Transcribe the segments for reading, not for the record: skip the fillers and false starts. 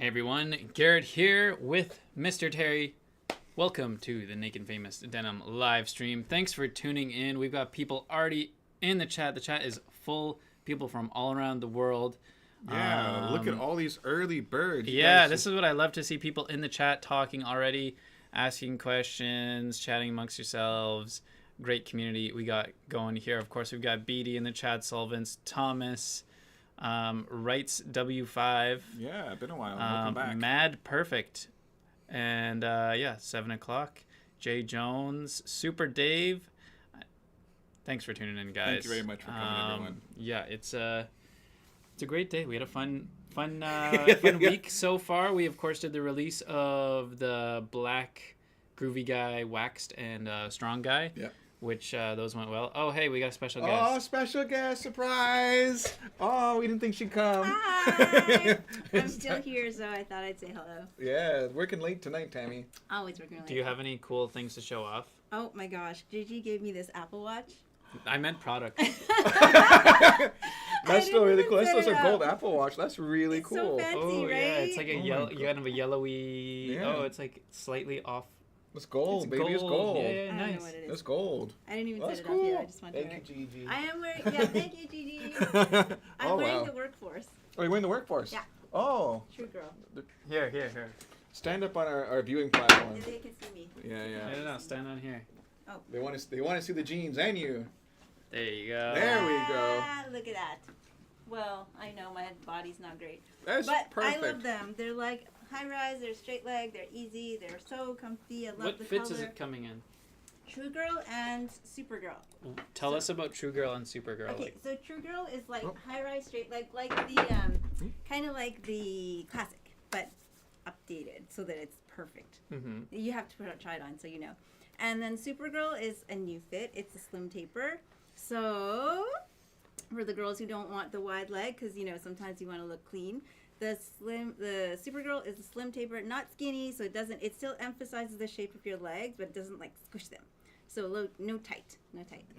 Hey everyone, Garrett here with Mr. Terry. Welcome to the Naked Famous Denim live stream. Thanks for tuning in. We've got people already in the chat. The chat is full. People from all around the world. Yeah, look at all these early birds. Yeah, this is what I love to see. People in the chat talking already, asking questions, chatting amongst yourselves. Great community we got going here. Of course, we've got BD in the chat, Solvents, Thomas, Wrights W5. Yeah, been a while. Welcome back. Mad Perfect. And 7 o'clock. Jay Jones, Super Dave. Thanks for tuning in, guys. Thank you very much for coming, everyone. Yeah, it's a great day. We had a fun week so far. We of course did the release of the Black Groovy Guy, Waxed, and Strong Guy. Yeah. Which those went well. Oh, hey, we got a special guest. Oh, special guest surprise! Oh, we didn't think she'd come. Hi! I'm still here, so I thought I'd say hello. Yeah, working late tonight, Tammy. Always working late. Do you have any cool things to show off? Oh my gosh, Gigi gave me this Apple Watch. I meant product. That's still really cool. That's a gold Apple Watch. That's really It's cool. so fancy, Oh right? yeah, it's like a Oh my kind of a yellowy. Yeah. Oh, it's like slightly off. It's gold, It's baby. It's gold. Yeah, I don't know nice. what it is. It's gold. I didn't even That's set it cool. up yet. I just wanted to wear Thank it. you, Gigi. I am wearing. Yeah, thank you, Gigi. I'm Oh, wearing wow. the workforce. Oh, you're in the workforce? Yeah. Oh. True girl. Here. Stand up on our viewing platform. They can see me. Yeah. No, stand on here. They want to see the jeans and you. There you go. There we go. Ah, look at that. Well, I know my body's not great, That's but perfect. I love them. They're like high rise. They're straight leg. They're easy. They're so comfy. I love What the fits color. is it coming in? True Girl and Supergirl. Tell us about True Girl and Supergirl. Okay, so True Girl is like Oh. high rise straight leg, like the kind of like the classic, but updated so that it's perfect. Mm-hmm. You have to try it on so you know. And then Supergirl is a new fit. It's a slim taper. So for the girls who don't want the wide leg, because sometimes you want to look clean, the Supergirl is a slim taper, not skinny, so it still emphasizes the shape of your legs, but it doesn't like squish them. So no tight.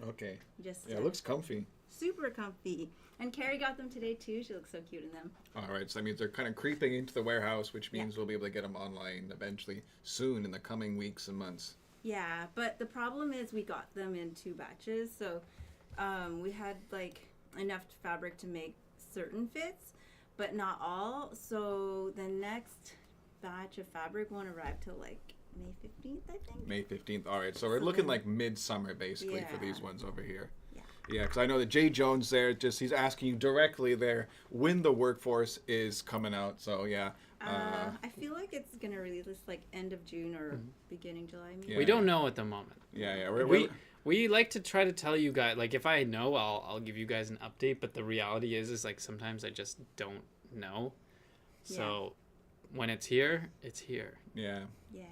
Okay. Just Yeah, it looks comfy. super comfy. And Carrie got them today too. She looks so cute in them. All right, so that means they're kind of creeping into the warehouse, which means we'll be able to get them online eventually, soon in the coming weeks and months. Yeah, but the problem is we got them in 2 batches, so we had like enough fabric to make certain fits, but not all. So the next batch of fabric won't arrive till like May 15th, I think. May 15th. All right, so we're looking like midsummer basically for these Yeah. ones over here. Yeah. Yeah, because I know that Jay Jones there, he's asking you directly there when the workforce is coming out. So yeah. I feel like it's gonna release like end of June or beginning July. Maybe. Yeah. We don't know at the moment. Yeah. We like to try to tell you guys, like if I know, I'll give you guys an update, but the reality is like sometimes I just don't know. So when it's here, it's here. Yeah. Yeah.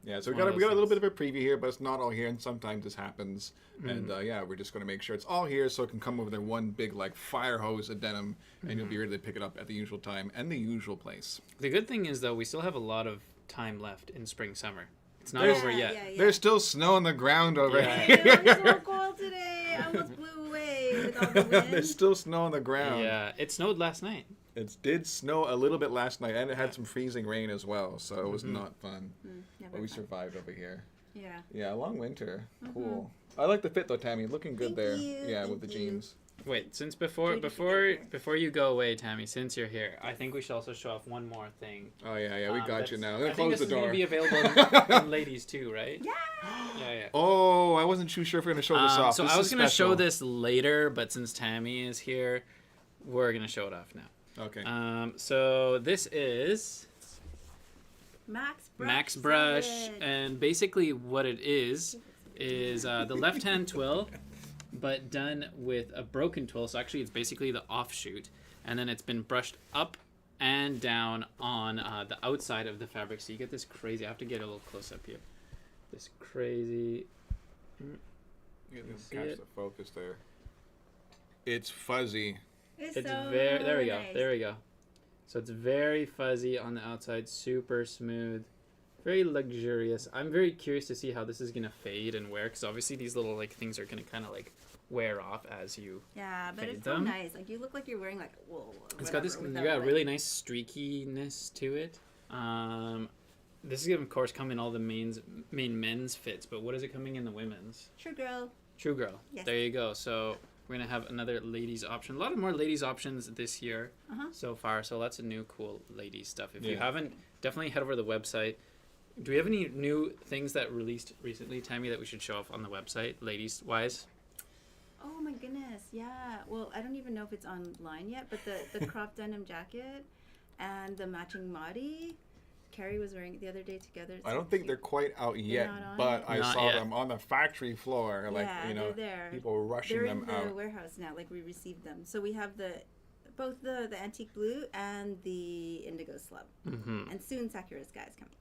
Yeah, so we One got of a those little bit of a preview here, but it's not all here, and sometimes this happens. And we're just going to make sure it's all here so it can come over there one big like fire hose of denim, and you'll be ready to pick it up at the usual time and the usual place. The good thing is though, we still have a lot of time left in spring summer. It's not There's- over yet. Yeah. There's still snow on the ground over Yeah. here. I'm so cold today. I almost blew away with all the wind. There's still snow on the ground. Yeah, it snowed last night. It did snow a little bit last night, and it had some freezing rain as well, so it was not fun. Never But we fun. survived over here. Yeah. Yeah, a long winter. Cool. I like the fit though, Tammy. Looking good Thank there. you, Yeah, with the thank you. jeans. Wait, since before you go away, Tammy, since you're here, I think we should also show off one more thing. Oh yeah, we got you now. I'm I gonna think close the this is door. gonna be available in ladies too, right? Yeah. Yeah. Oh, I wasn't too sure if we're gonna show this off. So This I was is gonna show special. this later, but since Tammy is here, we're gonna show it off now. Okay. So this is Max Brush, Selvedge. and basically what it is the left-hand twill, but done with a broken twill. So actually, it's basically the offshoot, and then it's been brushed up and down on the outside of the fabric. So you get this crazy. I have to get a little close up here. This crazy. You can see catch it? the focus there. It's fuzzy. It's It's so very. There we go. nice. There we go. So it's very fuzzy on the outside, super smooth, very luxurious. I'm very curious to see how this is gonna fade and wear, because obviously these little like things are gonna kind of like wear off as you. Yeah, but fade it's so them. nice. Like you look like you're wearing like wool. It's got this really nice streakiness to it. This is gonna, of course, come in all the main men's fits, but what is it coming in the women's? True girl. True girl. Yes. There you go. So we're gonna have another ladies option. A lot of more ladies options this year so far. So lots of new cool ladies stuff. If you haven't, definitely head over to the website. Do we have any new things that released recently, Tammy, that we should show off on the website, ladies wise? Oh my goodness, yeah. Well, I don't even know if it's online yet, but the crop denim jacket and the matching Madi, Carrie was wearing it the other day together. I don't think they're quite out yet, not on but yet? I Not saw yet. them on the factory floor. Like, Yeah, you know, they're there. people rushing They're them in the out. warehouse now. Like we received them, so we have both the antique blue and the indigo slub, and soon Sakura Sky is coming.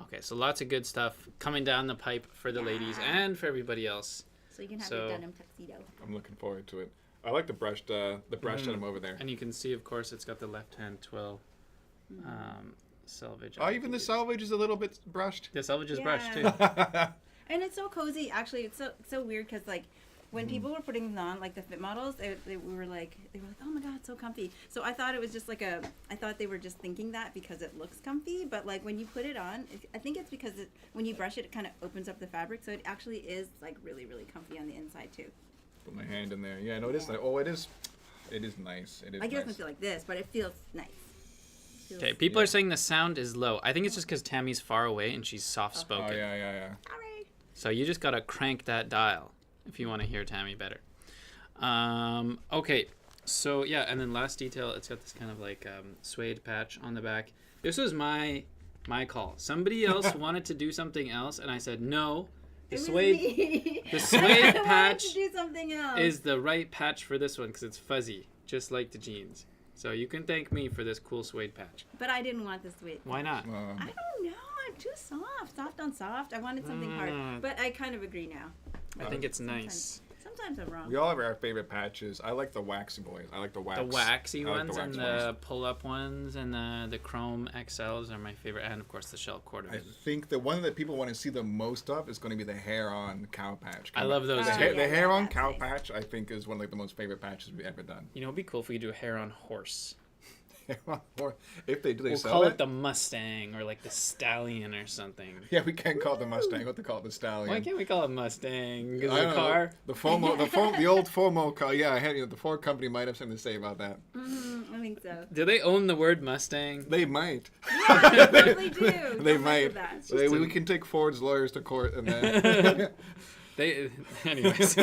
Okay, so lots of good stuff coming down the pipe for the ladies and for everybody else. So you can have your denim tuxedo. I'm looking forward to it. I like the brushed denim over there. And you can see, of course, it's got the left-hand twill selvage. Oh, even the selvage is a little bit brushed. The selvage is Yeah. brushed, too. And it's so cozy. Actually, it's so weird because like when people were putting them on, like the fit models, they were like, oh my god, it's so comfy. So I thought it was just like I thought they were just thinking that because it looks comfy, but like when you put it on, I think it's because when you brush it, it kind of opens up the fabric, so it actually is like really really comfy on the inside too. Put my hand in there. Yeah, no, it is. Oh, it is. It is nice. It is. Like it nice. doesn't feel like this, but it feels nice. Okay, people are saying the sound is low. I think it's just because Tammy's far away and she's soft-spoken. Oh yeah. Sorry. So you just got to crank that dial if you want to hear Tammy better. Okay, so yeah, and then last detail, it's got this kind of like suede patch on the back. This was my call. Somebody else wanted to do something else, and I said no. The suede I patch wanted to do something else. is the right patch for this one because it's fuzzy, just like the jeans. So you can thank me for this cool suede patch. But I didn't want this weight. Why not? I don't know. I'm too soft on soft. I wanted something hard. But I kind of agree now. I think it's nice. Sometimes I'm wrong. We all have our favorite patches. I like the waxy boys. I like the wax. The waxy I like ones the and wax the pull-up ones and the chrome XLs are my favorite, and of course the shell cord. I think the one that people want to see the most of is going to be the hair-on cow patch. I love those. The, too. the hair-on that's cow nice. patch, I think, is one of like, the most favorite patches we've ever done. You know, it'd be cool if we do a hair-on horse. Or if they do, they We'll sell call it. it the Mustang or like the Stallion or something. Yeah, we can't call it the Mustang. What they call it, the Stallion. Why can't we call it Mustang? Is I it a don't car? know. The FOMO, the old FOMO car. Yeah, the Ford company might have something to say about that. I think so. Do they own the word Mustang? They might. They really do. They Don't mess might. with that. We can take Ford's lawyers to court and then. Anyways.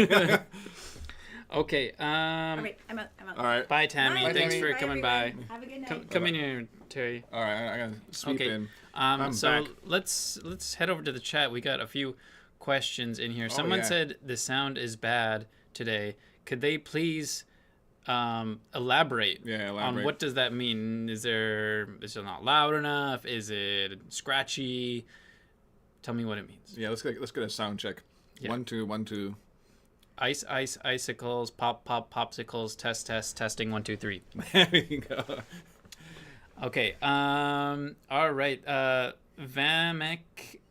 Okay. All right, I'm out. All right. Bye, Tammy. Bye, Thanks Tammy. for Bye, coming everyone. by. Have a good night. Come in here, Terry. All right. I gotta sweep Okay. in. So back. let's head over to the chat. We got a few questions in here. Someone yeah. said the sound is bad today. Could they please elaborate? Yeah, On elaborate. what does that mean? Is it not loud enough? Is it scratchy? Tell me what it means. Yeah, let's get a sound check. Yeah. 1 2 1 2. Ice, icicles, pop, popsicles, testing, 1, 2, 3. There you go. Okay. All right. Vamek,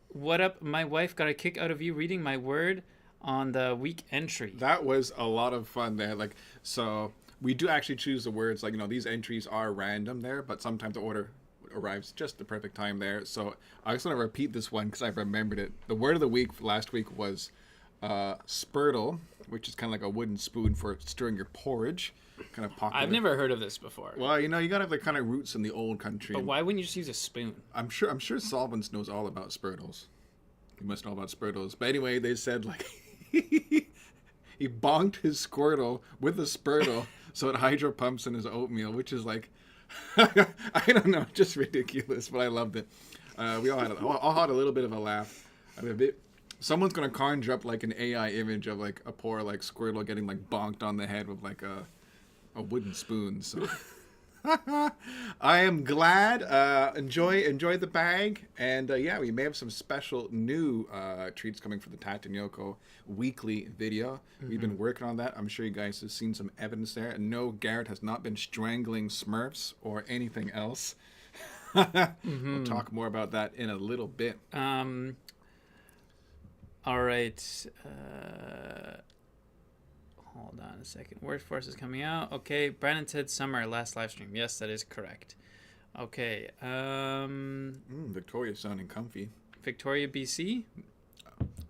what up? My wife got a kick out of you reading my word on the week entry. That was a lot of fun there. Like, so we do actually choose the words. Like, these entries are random there, but sometimes the order arrives just the perfect time there. So I just want to repeat this one because I remembered it. The word of the week last week was spurtle, which is kind of like a wooden spoon for stirring your porridge. Kind of popular. I've never heard of this before. Well, you gotta have the kind of roots in the old country. But why wouldn't you just use a spoon? I'm sure Solvents knows all about spurtles. He must know about spurtles. But anyway, they said like he bonked his squirtle with a spurtle so it hydro pumps in his oatmeal, which is like I don't know, just ridiculous. But I loved it. We all had a little bit of a laugh. Someone's gonna conjure up like an AI image of like a poor like squirtle getting like bonked on the head with like a wooden spoon. So I am glad. Enjoy the bag, and yeah, we may have some special new treats coming for the Tat and Yoko weekly video. We've been working on that. I'm sure you guys have seen some evidence there. And no, Garrett has not been strangling Smurfs or anything else. We'll talk more about that in a little bit. All right. Hold on a second. Word Force is coming out. Okay, Brandon said summer last live stream. Yes, that is correct. Okay. Victoria's sounding comfy. Victoria, BC.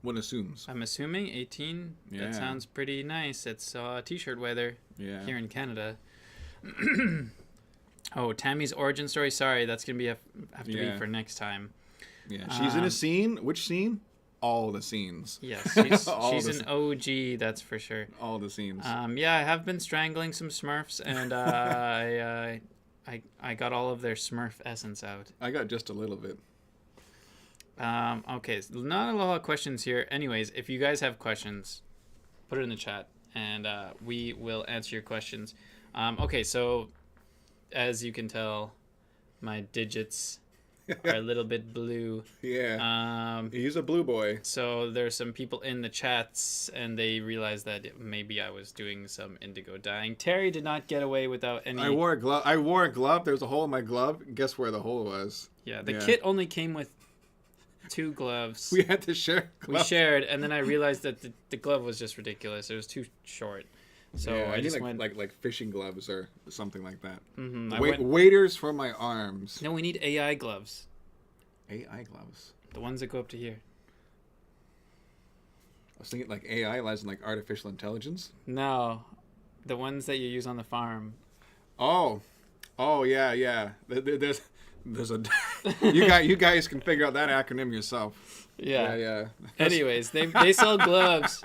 One assumes. I'm assuming 18. Yeah. That sounds pretty nice. It's t-shirt weather here in Canada. Oh, Tammy's origin story. Sorry, that's gonna be have to be for next time. Yeah, she's in a scene. Which scene? All the scenes. Yes, she's an OG. That's for sure. All the scenes. Yeah, I have been strangling some Smurfs, and I got all of their Smurf essence out. I got just a little bit. Okay, so not a lot of questions here. Anyways, if you guys have questions, put it in the chat, and we will answer your questions. Okay, so as you can tell, my digits are a little bit blue. Yeah. He's a blue boy. So there's some people in the chats, and they realized that maybe I was doing some indigo dyeing. Terry did not get away without any. I wore a glove. There was a hole in my glove. Guess where the hole was? Yeah, the kit only came with 2 gloves. We had to share gloves. We shared, and then I realized that the glove was just ridiculous. It was too short. So I just went like fishing gloves or something like that. Mm-hmm. Waders for my arms. No, we need AI gloves. AI gloves. The ones that go up to here. I was thinking like AI, as in like artificial intelligence. No, the ones that you use on the farm. Oh, yeah. There's a. you guys can figure out that acronym yourself. Yeah. Anyways, they sell gloves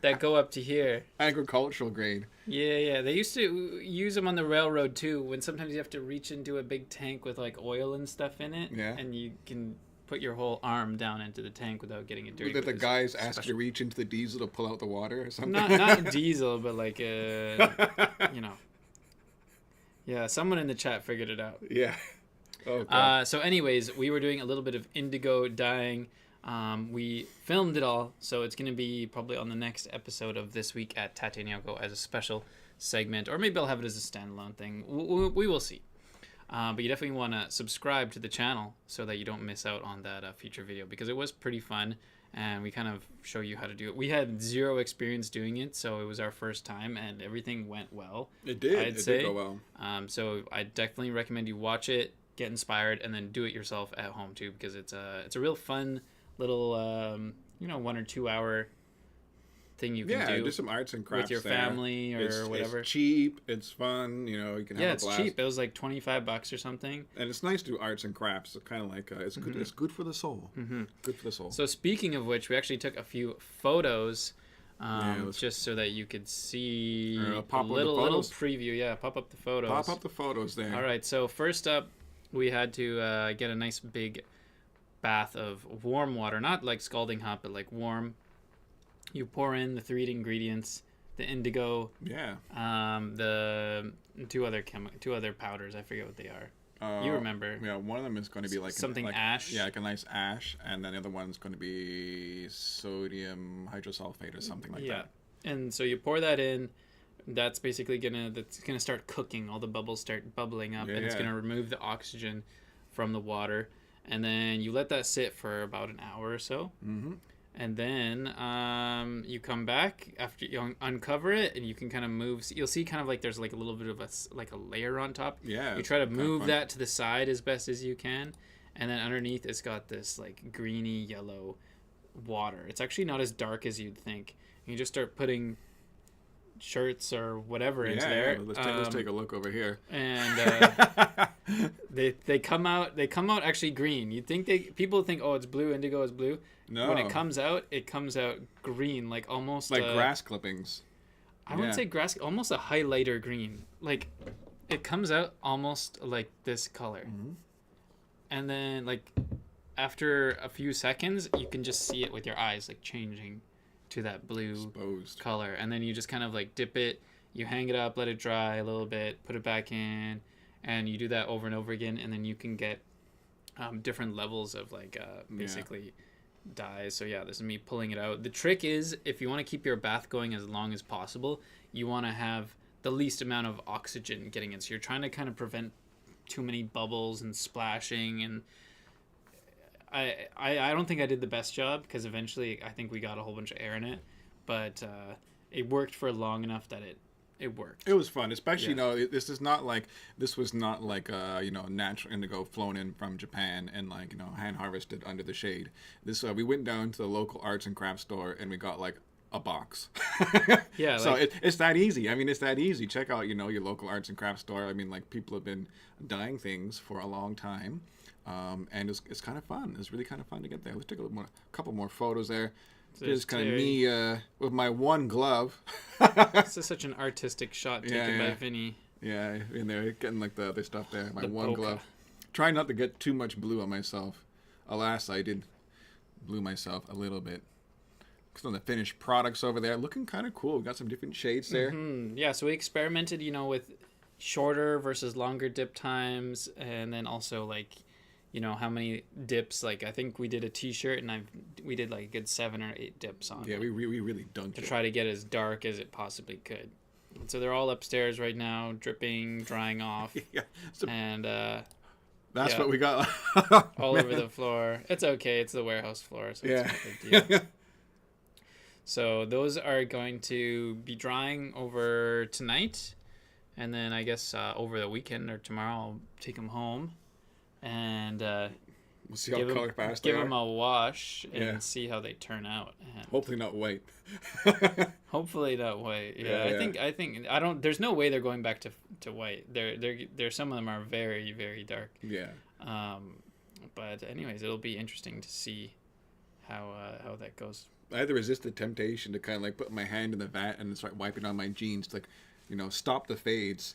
that go up to here. Agricultural grade. Yeah. They used to use them on the railroad too, when sometimes you have to reach into a big tank with like oil and stuff in it. Yeah. And you can put your whole arm down into the tank without getting it dirty. Did the guys ask you to reach into the diesel to pull out the water or something? Not diesel, but like Yeah, someone in the chat figured it out. Yeah. Okay. So anyways, we were doing a little bit of indigo dyeing. We filmed it all, so it's going to be probably on the next episode of This Week at Tate Nyoko as a special segment, or maybe I'll have it as a standalone thing. We will see. But you definitely want to subscribe to the channel so that you don't miss out on that future video, because it was pretty fun, and we kind of show you how to do it. We had 0 experience doing it, so it was our first time, and everything went well. It did. It did go well. So I definitely recommend you watch it, get inspired, and then do it yourself at home too, because it's a real fun little 1 or 2 hour thing you can do some arts and crafts with your family or whatever. It's cheap, it's fun, you can have a blast. It's cheap. It was like $25 or something, and it's nice to do arts and crafts. It's kind of like it's good. It's good for the soul. Good for the soul. So speaking of which, we actually took a few photos just so that you could see a little preview. Pop up the photos. Pop up the photos there. All right, so first up, we had to get a nice big bath of warm water, not like scalding hot, but like warm. You pour in the 3 ingredients, the indigo, the two other powders. I forget what they are. You remember? Yeah, one of them is going to be like something ash. Yeah, like a nice ash, and then the other one's going to be sodium hydrosulfate or something like that. And so you pour that in. That's basically gonna start cooking. All the bubbles start bubbling up, and it's gonna remove the oxygen from the water. And then you let that sit for about an hour or so. And then you come back after you uncover it, and you can kind of move. You'll see kind of like there's like a little bit of a layer on top. Yeah. You try to move that to the side as best as you can, and then underneath it's got this like greeny yellow water. It's actually not as dark as you'd think. You just start putting shirts or whatever into there. Let's take a look over here. And they come out actually green. People think, oh, it's blue, indigo is blue. No. When it comes out green, like almost like grass clippings. I wouldn't say grass, almost a highlighter green. Like it comes out almost like this color. And then like after a few seconds, you can just see it with your eyes like changing to that blue color, and then you just kind of like dip it, you hang it up, let it dry a little bit, put it back in, and you do that over and over again, and then you can get different levels of like basically dyes. So this is me pulling it out. The trick is, if you want to keep your bath going as long as possible, you want to have the least amount of oxygen getting in, so you're trying to kind of prevent too many bubbles and splashing. And I don't think I did the best job, because eventually I think we got a whole bunch of air in it, but it worked for long enough that it worked. It was fun, especially Yeah. this was not like natural indigo flown in from Japan and hand harvested under the shade. This we went down to the local arts and crafts store and we got like a box. Yeah, so like- it's that easy. I mean, it's that easy. Check out your local arts and crafts store. I mean, like people have been dyeing things for a long time, and it's kind of fun. It's really kind of fun to get there. Let's take a couple more photos there. So Just it's kind of very- me with my one glove. This is such an artistic shot taken by yeah. Vinny. Yeah, in there, getting like the other stuff there. My The one polka. glove. Try not to get too much blue on myself. Alas, I did blue myself a little bit. Some of the finished products over there looking kind of cool. We got some different shades there. Yeah, so we experimented, with shorter versus longer dip times, and then also like, how many dips. Like I think we did a T-shirt, and we did like a good 7 or 8 dips on. Yeah, it we really dunked to it. try to get as dark as it possibly could. And so they're all upstairs right now, dripping, drying off, Yeah, so and that's yeah. what we got. all over the floor. It's okay. It's the warehouse floor, so Yeah. it's no big deal. So those are going to be drying over tonight, and then I guess over the weekend or tomorrow I'll take them home and We'll see how give color fast they give are. them a wash and Yeah. see how they turn out. And Hopefully not white. hopefully not white. Yeah, yeah. I think I don't. There's no way they're going back to white. They're some of them are very very dark. Yeah. But anyways, it'll be interesting to see how that goes. I had to resist the temptation to kind of like put my hand in the vat and start wiping on my jeans to stop the fades.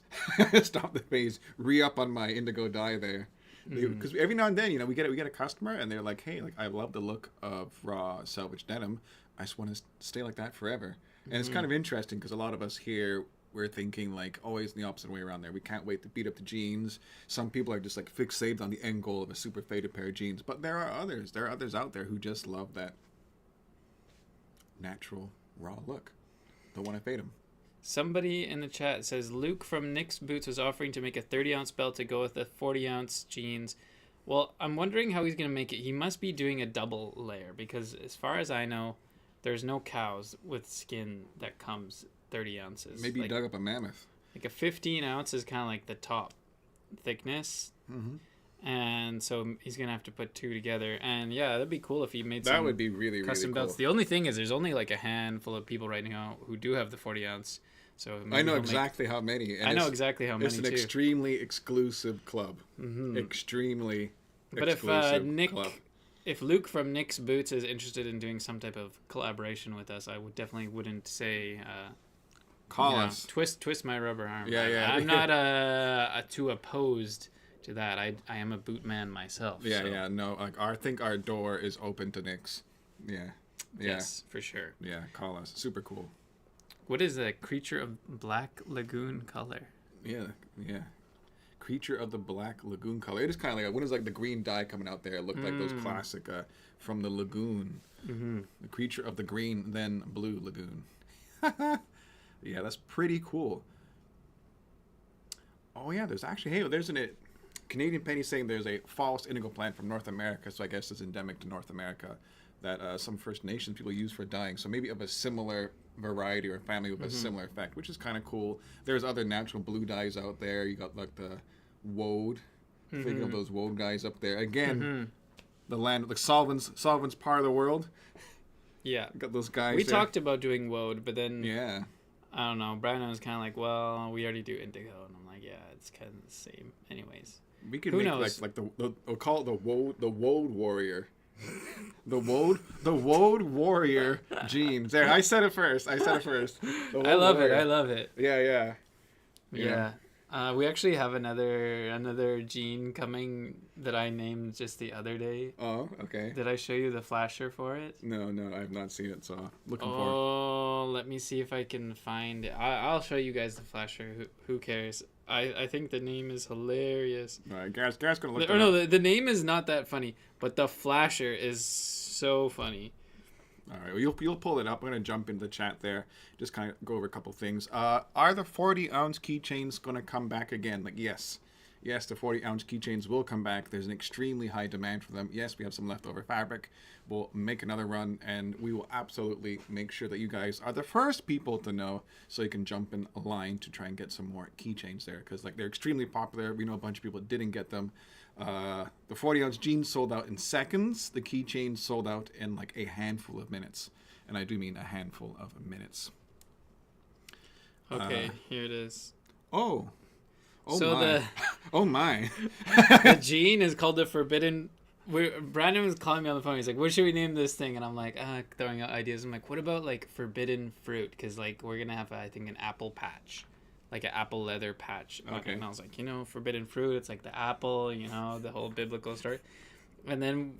Stop the fades. Re-up on my indigo dye there. Because every now and then, we get a customer and they're like, hey, like I love the look of raw selvage denim. I just want to stay like that forever. And it's kind of interesting because a lot of us here, we're thinking like always the opposite way around there. We can't wait to beat up the jeans. Some people are just like fixated on the end goal of a super faded pair of jeans. But there are others. There are others out there who just love that natural raw look. Don't want to fade them. Somebody in the chat says Luke from Nick's Boots was offering to make a 30-ounce belt to go with the 40-ounce jeans. Well, I'm wondering how he's going to make it. He must be doing a double layer because as far as I know, there's no cows with skin that comes 30 ounces. Maybe like, he dug up a mammoth. like a 15 ounce is kind of like the top thickness. Mm-hmm. And so he's going to have to put two together. And yeah, that'd be cool if he made That some would be really, really custom cool. belts. The only thing is there's only like a handful of people right now who do have the 40 ounce. So I maybe know he'll exactly how many. And I know it's- exactly how many It's an too. extremely exclusive club. Mhm. Extremely But if exclusive Nick, club. if Luke from Nick's Boots is interested in doing some type of collaboration with us, I would definitely wouldn't say Call you know, us. twist my rubber arm. Yeah, yeah. I'm not too opposed to that. I am a boot man myself. Yeah, so yeah. No, like I think our door is open to Nick's. Yeah. Yeah. Yes, for sure. Yeah, call us. Super cool. What is a creature of black lagoon color? Yeah, yeah. Creature of the Black Lagoon color. It is kind of like when it's like the green dye coming out there. It looked like those classic from the lagoon. Mm-hmm. The creature of the green, then blue lagoon. Yeah, that's pretty cool. Oh yeah, there's actually there's a Canadian Penny saying there's a false indigo plant from North America, so I guess it's endemic to North America that some First Nations people use for dyeing. So maybe of a similar variety or family with a similar effect, which is kind of cool. There's other natural blue dyes out there. You got like the woad. Thinking of those woad guys up there again. The land, like Solvent's part of the world. Yeah. Got those guys. We there. talked about doing woad, but then Yeah. I don't know. Brandon was kind of like, well, we already do indigo, and I'm like, yeah, it's kind of the same, anyways. We could Who make knows? like we'll call it the woad warrior. the woad warrior jeans. There, I said it first. The I woad love warrior. it. I love it. Yeah. Yeah. We actually have another gene coming that I named just the other day. Oh, okay. Did I show you the flasher for it? No, I have not seen it, so looking for Oh, let me see if I can find it. I'll show you guys the flasher. Who cares? I think the name is hilarious. it. All right, Garrett's gonna look. Or no, the name is not that funny, but the flasher is so funny. All right, well, you'll pull it up. I'm going to jump into the chat there, just kind of go over a couple things. Are the 40-ounce keychains going to come back again? Like, yes. yes, the 40-ounce keychains will come back. There's an extremely high demand for them. Yes, we have some leftover fabric. We'll make another run, and we will absolutely make sure that you guys are the first people to know, so you can jump in a line to try and get some more keychains there, because like they're extremely popular. We know a bunch of people didn't get them. The 40-ounce jeans sold out in seconds. The keychains sold out in like a handful of minutes, and I do mean a handful of minutes. Okay, here it is. Oh So my. Oh my. The jean is called the Forbidden. Brandon was calling me on the phone. He's like, "What should we name this thing?" And I'm like, throwing out ideas. I'm like, "What about like Forbidden Fruit?" Because like we're gonna have, I think, an apple patch, like an apple leather patch. Okay. And I was like, Forbidden Fruit. It's like the apple. The whole biblical story. And then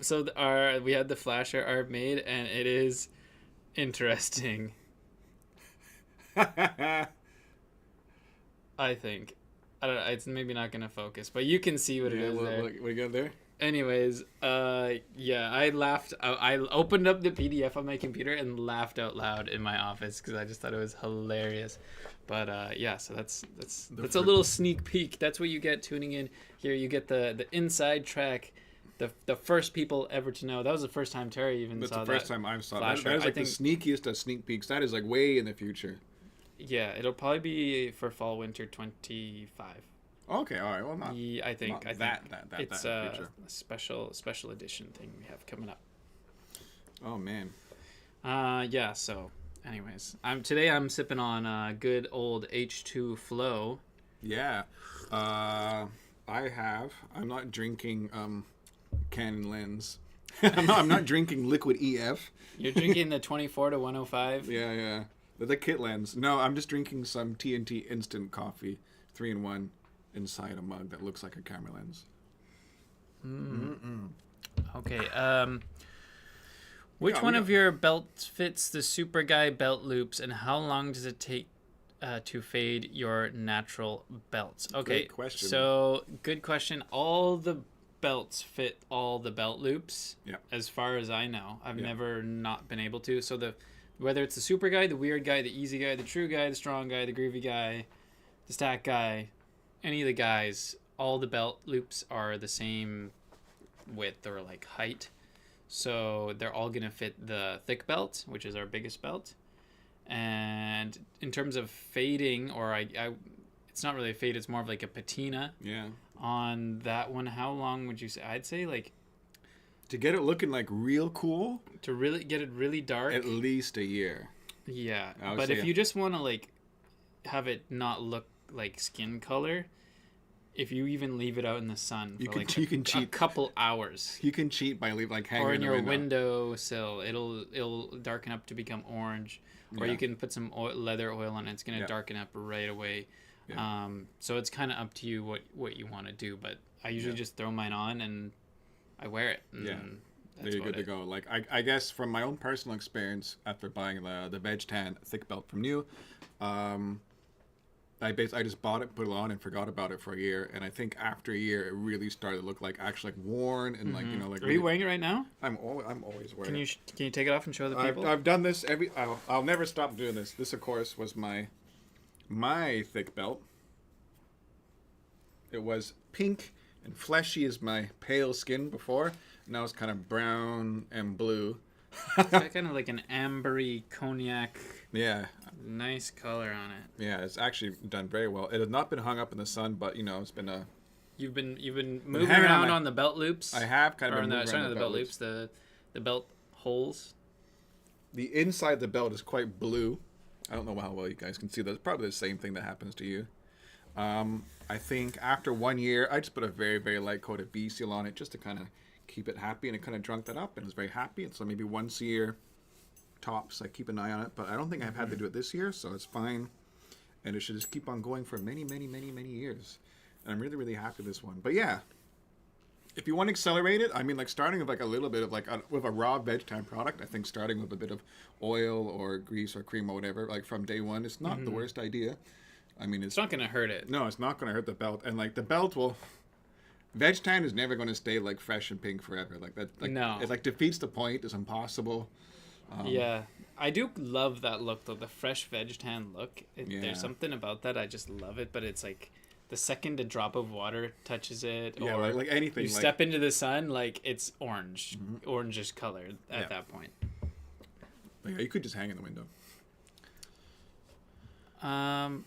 we had the flasher art made, and it is interesting. I think. I don't know. It's maybe not gonna focus, but you can see what it is there. What you got there? Anyways, I laughed. I opened up the PDF on my computer and laughed out loud in my office because I just thought it was hilarious. But so that's a little sneak peek. That's what you get tuning in here. You get the inside track. The first people ever to know. That was the first time Terry even That's saw that. the first time I've saw that. Flasher. That is like the sneakiest of sneak peeks. That is like way in the future. Yeah, it'll probably be for fall winter 25. Okay, all right. Well, not. Yeah, I think that it's in the a future. special edition thing we have coming up. Oh man. So anyways, today I'm sipping on good old H2 Flow. Yeah. I'm not drinking Canon Lens. I'm not drinking Liquid EF. You're drinking the 24 to 105. Yeah. The Kit Lens. No, I'm just drinking some TNT instant coffee, 3-in-1, inside a mug that looks like a camera lens. Okay. Which one of your belts fits the Super Guy belt loops, and how long does it take to fade your natural belts? Okay. Good question. So good question. All the belts fit all the belt loops. Yeah. As far as I know, I've never not been able to. So whether it's the Super Guy, the Weird Guy, the Easy Guy, the True Guy, the Strong Guy, the Groovy Guy, the Stack Guy, any of the guys, all the belt loops are the same width or like height. So they're all going to fit the thick belt, which is our biggest belt. And in terms of fading, or it's not really a fade, it's more of like a patina. Yeah. On that one, how long would you say? I'd say like To get it looking like real cool, to really get it really dark. at least a year. Yeah, I would but say if you just want to like have it not look like skin color, if you even leave it out in the sun for You can cheat. a couple hours, You can cheat by leaving like hanging or in in the your window. windowsill, it'll darken up to become orange, or Yeah. you can put some leather oil on it. It's gonna darken up right away. Yeah. So it's kind of up to you what you want to do. But I usually just throw mine on and I wear it. And Yeah. that's You're good to go. Like I guess from my own personal experience after buying the Veg Tan thick belt from you, I just bought it, put it on, and forgot about it for a year. And I think after a year, it really started to look like actually like worn and like like. Are you wearing it right now? I'm always wearing. Can you take it off and show the people? I've done this I'll never stop doing this. This of course was my thick belt. It was pink and fleshy as my pale skin before. Now it's kind of brown and blue. It's got kind of like an ambery cognac. Yeah. Nice color on it. Yeah, it's actually done very well. It has not been hung up in the sun, but it's been a. You've been moving hanging on around on the belt loops. I have kind of or been moving around the belt loops. The belt holes. The inside of the belt is quite blue. I don't know how well you guys can see that. It's probably the same thing that happens to you. I think after 1 year, I just put a very, very light coat of bee seal on it just to kind of keep it happy, and it kind of drunk that up, and it was very happy. And so maybe once a year, tops, I keep an eye on it. But I don't think I've had to do it this year, so it's fine. And it should just keep on going for many, many, many, many years. And I'm really, really happy with this one. But yeah, if you want to accelerate it, I mean, like starting with like a little bit of like with a raw veg time product, I think starting with a bit of oil or grease or cream or whatever, like from day one, is not the worst idea. I mean, It's not going to hurt it. no, it's not going to hurt the belt. And like the belt will, veg tan is never going to stay like fresh and pink forever. Like that, like, No. it like defeats the point. It's impossible. Yeah. I do love that look, though. The fresh veg tan look. Yeah. There's something about that. I just love it. But it's like the second a drop of water touches it, Yeah, or like anything. you like, step into the sun, like it's orangish color at Yeah. that point. yeah, you could just hang in the window.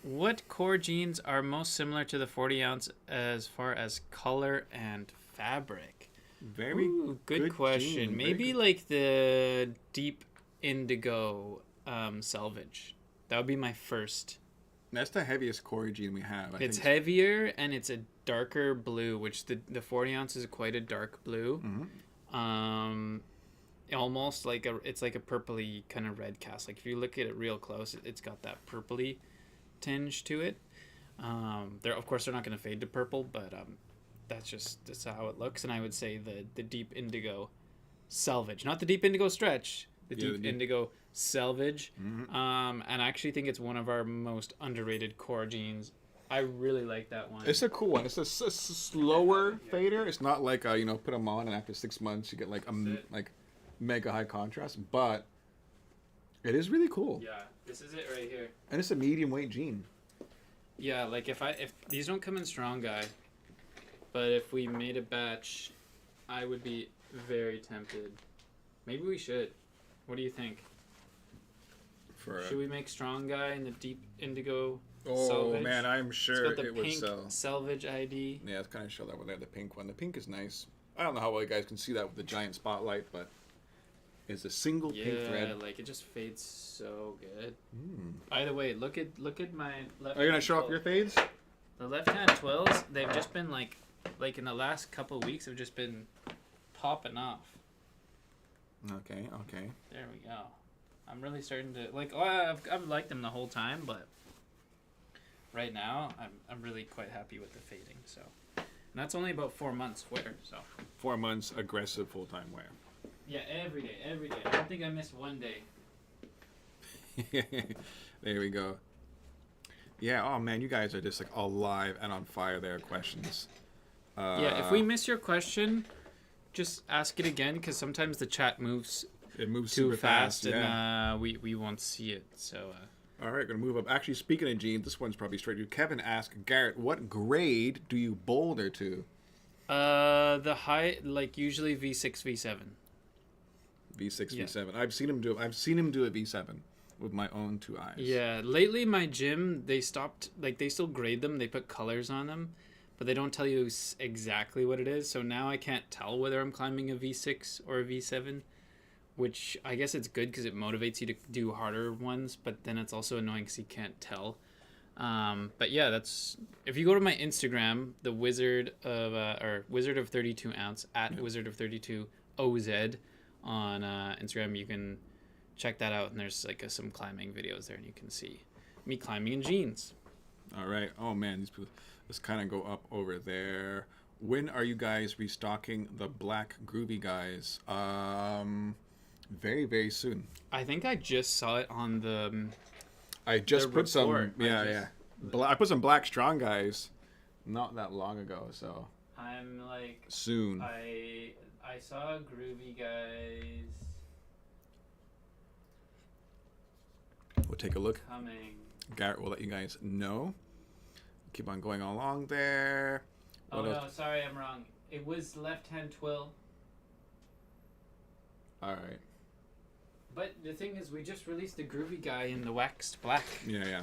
What core jeans are most similar to the 40 ounce as far as color and fabric? Very Good question. jean, very Maybe good. like the deep indigo selvage. That would be my first. That's the heaviest Corey jean we have. It's heavier and it's a darker blue, which the 40 ounce is quite a dark blue. Almost like it's like a purpley kind of red cast. Like if you look at it real close, it's got that purpley tinge to it. They're of course they're not going to fade to purple, but that's how it looks. And I would say the deep indigo selvage, not the deep indigo stretch, the deep indigo selvage. And I actually think it's one of our most underrated core jeans. I really like that one. It's a cool one. It's a slower fader. It's not like put them on and after 6 months you get like mega high contrast, but it is really cool. Yeah, this is it right here. And it's a medium weight jean. Yeah, like if these don't come in strong guy, but if we made a batch, I would be very tempted. Maybe we should. What do you think? Should we make strong guy in the deep indigo selvage? Man, I'm It's sure got the it would pink sell. selvage ID. Yeah, it's kind of show that one there, the pink one. The pink is nice. I don't know how well you guys can see that with the giant spotlight, but it's a single pink thread. Like it just fades so good. By the way, look at my left. Are you gonna show off your fades? The left-hand twills? They've just been like in the last couple of weeks have just been popping off. Okay. There we go. I'm really starting to like. Oh, I've liked them the whole time, but right now I'm really quite happy with the fading. So, and that's only about 4 months wear. So 4 months aggressive full-time wear. yeah, every day. I don't think I missed one day. There we go. Yeah. Oh man, you guys are just like alive and on fire. There are questions. Yeah, if we miss your question, just ask it again because sometimes the chat moves It moves too super fast, yeah. and we won't see it. So. All right, gonna move up. Actually, speaking of jeans, this one's probably straight to you. Kevin asked Garrett, "What grade do you boulder to?" The high, like usually V6, V7. V6, Yeah. V7. I've seen him do a V7 with my own 2 eyes. Yeah, lately my gym, they stopped, like they still grade them, they put colors on them, but they don't tell you exactly what it is. So now I can't tell whether I'm climbing a V6 or a V7, which I guess it's good because it motivates you to do harder ones, but then it's also annoying because you can't tell. But yeah, that's if you go to my Instagram, the Wizard of 32 ounce at Wizard of 32 OZ on Instagram, you can check that out, and there's like some climbing videos there, and you can see me climbing in jeans. All right. Oh man, these people. Let's kind of go up over there. When are you guys restocking the black groovy guys? Very, very soon. I think I just saw it on the. I just The put some. report. Yeah. I put some black strong guys not that long ago, so I'm like soon. I saw groovy guys We'll take a look. coming. Garrett will let you guys know. Keep on going along there. Oh What no, else? sorry, I'm wrong. It was left-hand twill. All right. But the thing is, we just released the groovy guy in the waxed black. Yeah.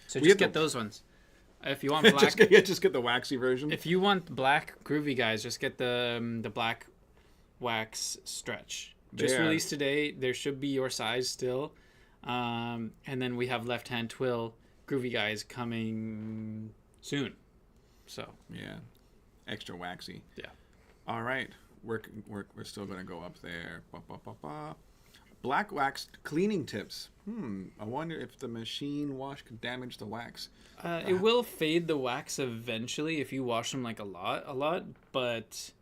So We just had get the- those ones. If you want black, just get the waxy version. if you want black groovy guys, just get the black wax stretch. Just Yeah. released today. There should be your size still. And then we have left-hand twill groovy guys coming soon. So Yeah. Extra waxy. yeah. All right. We're still going to go up there. Black wax cleaning tips. I wonder if the machine wash could damage the wax. It will fade the wax eventually if you wash them like a lot. But,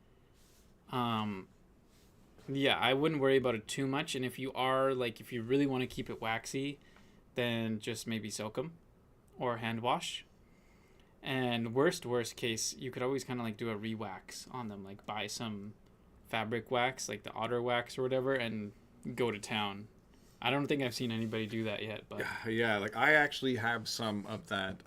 yeah, I wouldn't worry about it too much. And if you really want to keep it waxy, then just maybe soak them or hand wash. And worst case, you could always kind of like do a re-wax on them, like buy some fabric wax, like the otter wax or whatever, and go to town. I don't think I've seen anybody do that yet, but Yeah, like I actually have some of that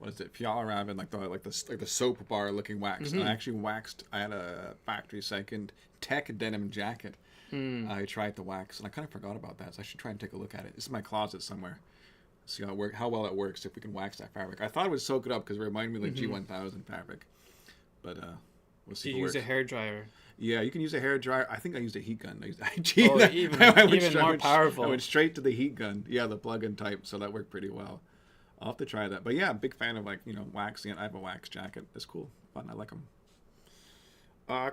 what is it, Fjallraven, like the soap bar looking wax. And I actually waxed. I had a factory second tech denim jacket. I tried the wax, and I kind of forgot about that, so I should try and take a look at it. It's in my closet somewhere. See how well it works if we can wax that fabric. I thought it would soak it up because it reminded me of like G1000 fabric, but we'll see. Do if you it use a works. hair dryer? Yeah, you can use a hair dryer. I think I used a heat gun. Even more powerful. I went straight to the heat gun. Yeah, the plug-in type, so that worked pretty well. I'll have to try that. But yeah, big fan of waxing it. I have a wax jacket. It's cool, fun. I like them.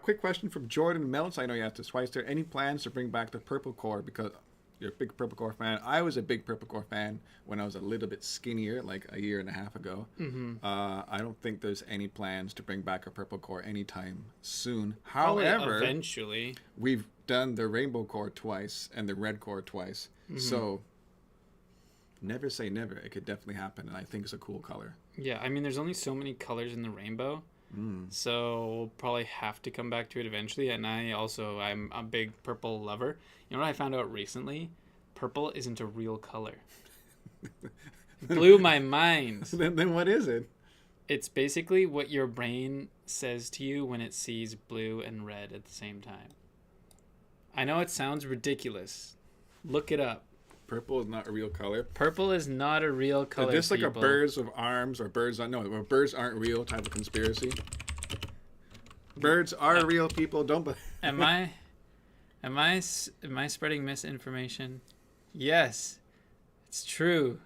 Quick question from Jordan Meltz. I know you asked this twice there. Any plans to bring back the Purple Core? Because you're a big Purple Core fan. I was a big Purple Core fan when I was a little bit skinnier, like a year and a half ago. I don't think there's any plans to bring back a Purple Core anytime soon. However, eventually, we've done the Rainbow Core twice and the Red Core twice. So never say never. It could definitely happen, and I think it's a cool color. Yeah, I mean, there's only so many colors in the rainbow. So we'll probably have to come back to it eventually. And I'm a big purple lover. You know what I found out recently? Purple isn't a real color. Blew my mind. Then what is it? It's basically what your brain says to you when it sees blue and red at the same time. I know it sounds ridiculous. Look it up. Purple is not a real color. Purple is not a real color. Is this like people. a birds with arms or birds birds aren't real type of conspiracy? Birds are real, people. Don't. Am I spreading misinformation? Yes, it's true.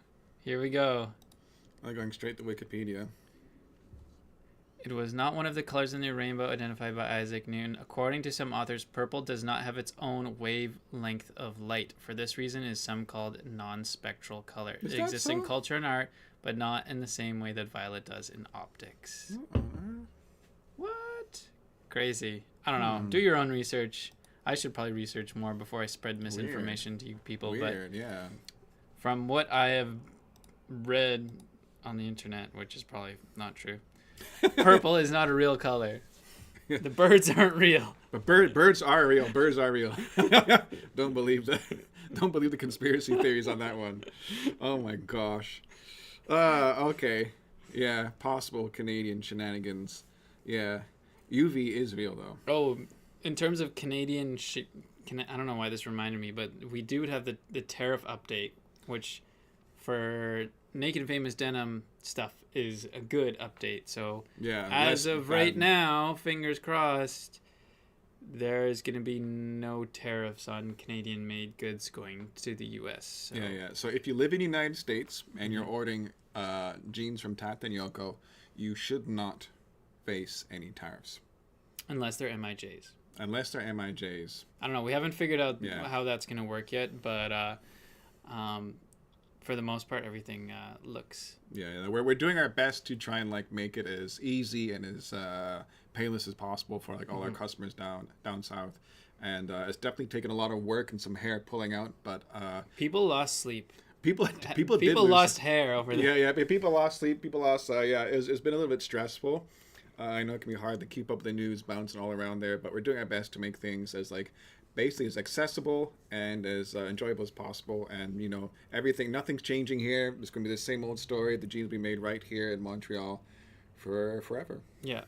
Here we go. I'm going straight to Wikipedia. It was not one of the colors in the rainbow identified by Isaac Newton. According to some authors, purple does not have its own wavelength of light. For this reason, it is some called non-spectral color. It exists in culture and art, but not in the same way that violet does in optics. What? Crazy. I don't know. Do your own research. I should probably research more before I spread misinformation to you people. Weird, yeah. From what I have read on the internet, which is probably not true, purple is not a real color. The birds aren't real. But birds are real. Birds are real. Don't believe that. Don't believe the conspiracy theories on that one. Oh my gosh. Okay. Yeah. Possible Canadian shenanigans. Yeah. UV is real though. Oh, in terms of Canadian I don't know why this reminded me, but we do have the tariff update, which for Naked Famous Denim stuff is a good update. So yeah, as of right now, fingers crossed, there's going to be no tariffs on Canadian-made goods going to the U.S. So. Yeah. So if you live in the United States and you're ordering jeans from Tata and Yoko, you should not face any tariffs. Unless they're MIJs. Unless they're MIJs. I don't know. We haven't figured out how that's going to work yet, but for the most part, everything looks. Yeah, we're doing our best to try and make it as easy and as painless as possible for all our customers down south, and it's definitely taken a lot of work and some hair pulling out, but people lost sleep. People lost hair over there. Yeah. People lost sleep. People lost. It's been a little bit stressful. I know it can be hard to keep up with the news bouncing all around there, but we're doing our best to make things as basically as accessible and as enjoyable as possible. And nothing's changing here. It's going to be the same old story. The jeans will be made right here in Montreal for forever. Yeah.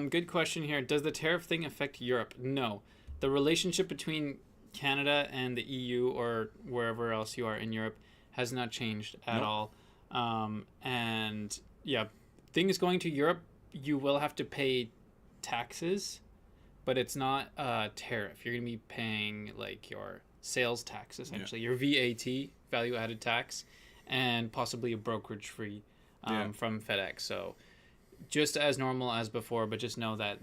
Good question here. Does the tariff thing affect Europe? No. The relationship between Canada and the EU or wherever else you are in Europe has not changed at all. And yeah, things going to Europe, you will have to pay taxes, but it's not a tariff. You're going to be paying your sales tax, essentially, your VAT, value added tax, and possibly a brokerage fee from FedEx. So just as normal as before, but just know that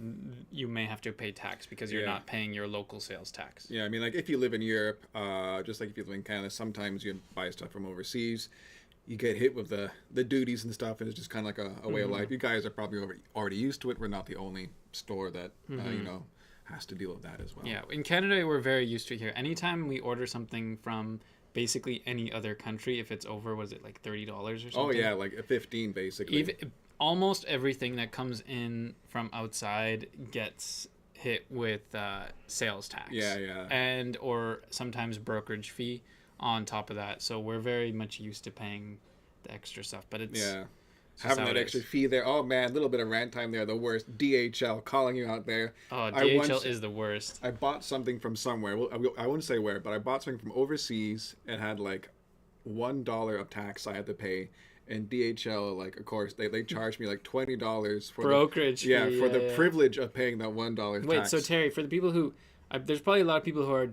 you may have to pay tax because you're not paying your local sales tax. Yeah, I mean, if you live in Europe, just like if you live in Canada, sometimes you buy stuff from overseas. You get hit with the duties and stuff, and it's just kind of like a way of life. You guys are probably already used to it. We're not the only store that has to deal with that as well. Yeah, in Canada, we're very used to it here. Anytime we order something from basically any other country, if it's over, was it $30 or something? Oh yeah, $15 basically. Almost everything that comes in from outside gets hit with sales tax. Yeah. And or sometimes brokerage fee on top of that. So we're very much used to paying the extra stuff, but it's having that extra fee there. Oh man, a little bit of rant time there. The worst. DHL calling you out there. Oh, DHL is the worst. I bought something from somewhere. Well, I wouldn't say where, but I bought something from overseas. It had like $1 of tax I had to pay. And DHL, like, of course, they charged me like $20 for brokerage fee. Yeah, for the privilege of paying that $1 Wait, tax. so Terry, for the people who, there's probably a lot of people who are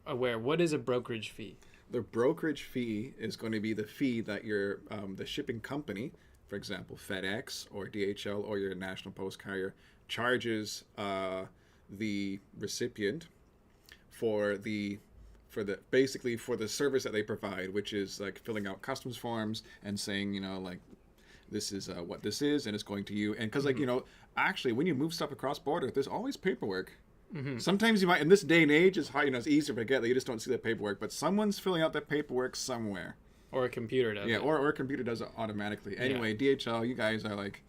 unaware. What is a brokerage fee? The brokerage fee is going to be the fee that your the shipping company, for example, FedEx or DHL or your national post carrier, charges the recipient for the basically for the service that they provide, which is like filling out customs forms and saying, you know, like, this is what this is, and it's going to you. And because, like, you know, actually, when you move stuff across border, there's always paperwork. Sometimes you might, in this day and age, it's hard, you know, it's easier to forget that you just don't see the paperwork, but someone's filling out that paperwork somewhere. Or a computer does it. Yeah, or a computer does it automatically. Anyway, DHL, you guys are like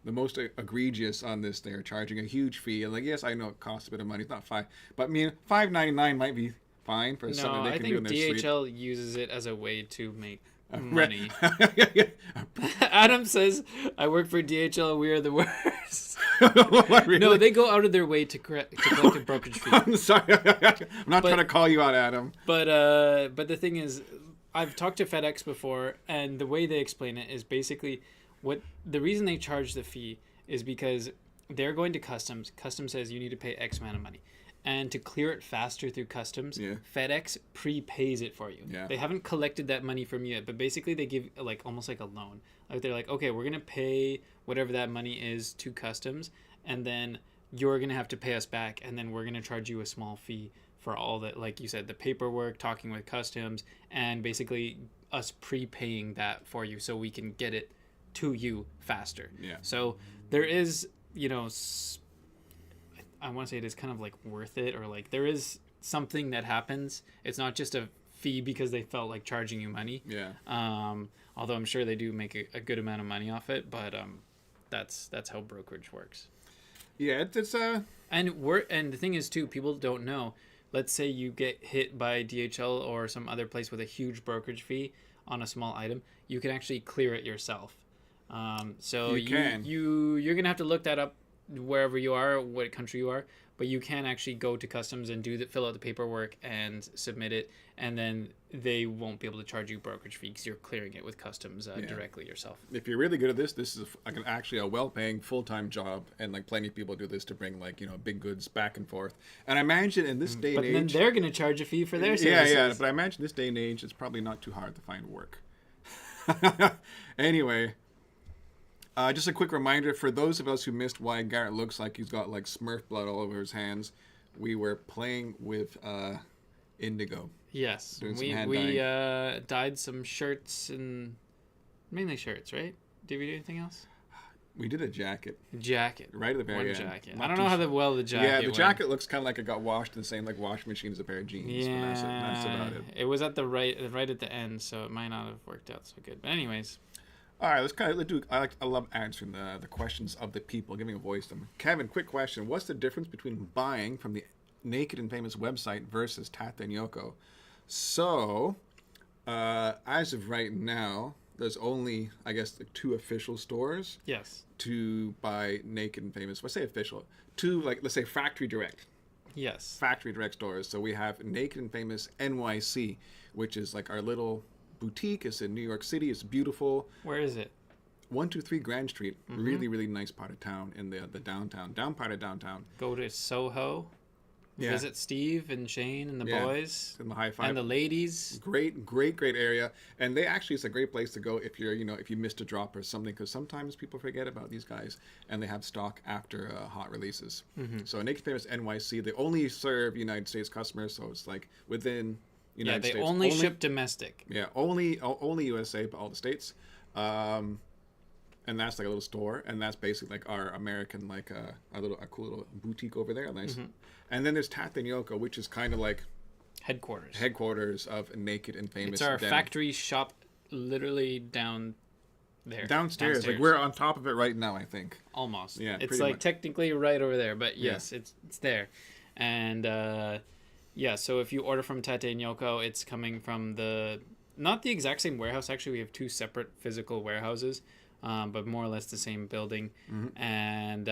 the most egregious on this. They're charging a huge fee, and like, yes, I know it costs a bit of money. It's not but I mean, $5.99 might be fine for something they can do in their sleep. DHL uses it as a way to make money. Adam says, I work for DHL, we are the worst. Really? No, they go out of their way to collect a brokerage fee. I'm sorry. I'm not trying to call you out, Adam. But the thing is, I've talked to FedEx before, and the way they explain it is basically the reason they charge the fee is because they're going to customs. Customs says you need to pay X amount of money. And to clear it faster through customs, FedEx prepays it for you. Yeah. They haven't collected that money from you yet, but basically they give like almost like a loan. Like they're like, okay, we're gonna pay whatever that money is to customs, and then you're gonna have to pay us back, and then we're gonna charge you a small fee for all that, like you said, the paperwork, talking with customs, and basically us prepaying that for you so we can get it to you faster. Yeah. So there is, you know, I want to say it is kind of like worth it, or like there is something that happens. It's not just a fee because they felt like charging you money. Yeah. Although I'm sure they do make a good amount of money off it, but that's how brokerage works. Yeah, it's and the thing is too, people don't know. Let's say you get hit by DHL or some other place with a huge brokerage fee on a small item, you can actually clear it yourself. So you're gonna have to look that up wherever you are, what country you are, but you can actually go to customs and fill out the paperwork and submit it, and then they won't be able to charge you brokerage fee because you're clearing it with customs directly yourself. If you're really good at this is actually a well-paying full-time job, and like plenty of people do this to bring like, you know, big goods back and forth. And I imagine in this day and age, but then they're going to charge a fee for their services. Yeah, but I imagine this day and age it's probably not too hard to find work. Anyway. Just a quick reminder for those of us who missed why Garrett looks like he's got like Smurf blood all over his hands. We were playing with indigo. Yes, we dyed some shirts, and mainly shirts, right? Did we do anything else? We did a jacket. Right at the very end. Jacket. I don't know how the jacket. Yeah, the jacket looks kind of like it got washed in the same like washing machine as a pair of jeans. Yeah, but that's about it. It was at the right at the end, so it might not have worked out so good. But anyways. All right, let's do. I love answering the questions of the people, giving a voice to them. Kevin, quick question: what's the difference between buying from the Naked and Famous website versus Tata and Yoko? So, as of right now, there's only, I guess, like 2 official stores. Yes. To buy Naked and Famous. When I say official, 2, like, let's say factory direct. Yes. Factory direct stores. So we have Naked and Famous NYC, which is like our little boutique. It's in New York City. It's beautiful. Where is it? 123 Grand Street. Really, really nice part of town in the down part of downtown. Go to Soho. Yeah. Visit Steve and Shane and the boys and the high five and the ladies. Great area. And it's a great place to go if if you missed a drop or something, because sometimes people forget about these guys and they have stock after hot releases. So Naked Famous NYC, they only serve United States customers, so it's like within United States. They only ship domestic. Yeah, only USA, but all the states. And that's like a little store, and that's basically like our American, like a cool little boutique over there. Nice. And then there's Tata and Yoko, which is kind of like headquarters of Naked and Famous. It's our factory shop, literally down there. Downstairs. Like we're on top of it right now, I think. Almost. Yeah. It's like technically right over there, but yes, it's there. And so if you order from Tata and Yoko, it's coming from not the exact same warehouse. Actually, we have 2 separate physical warehouses. but more or less the same building. Mm-hmm. And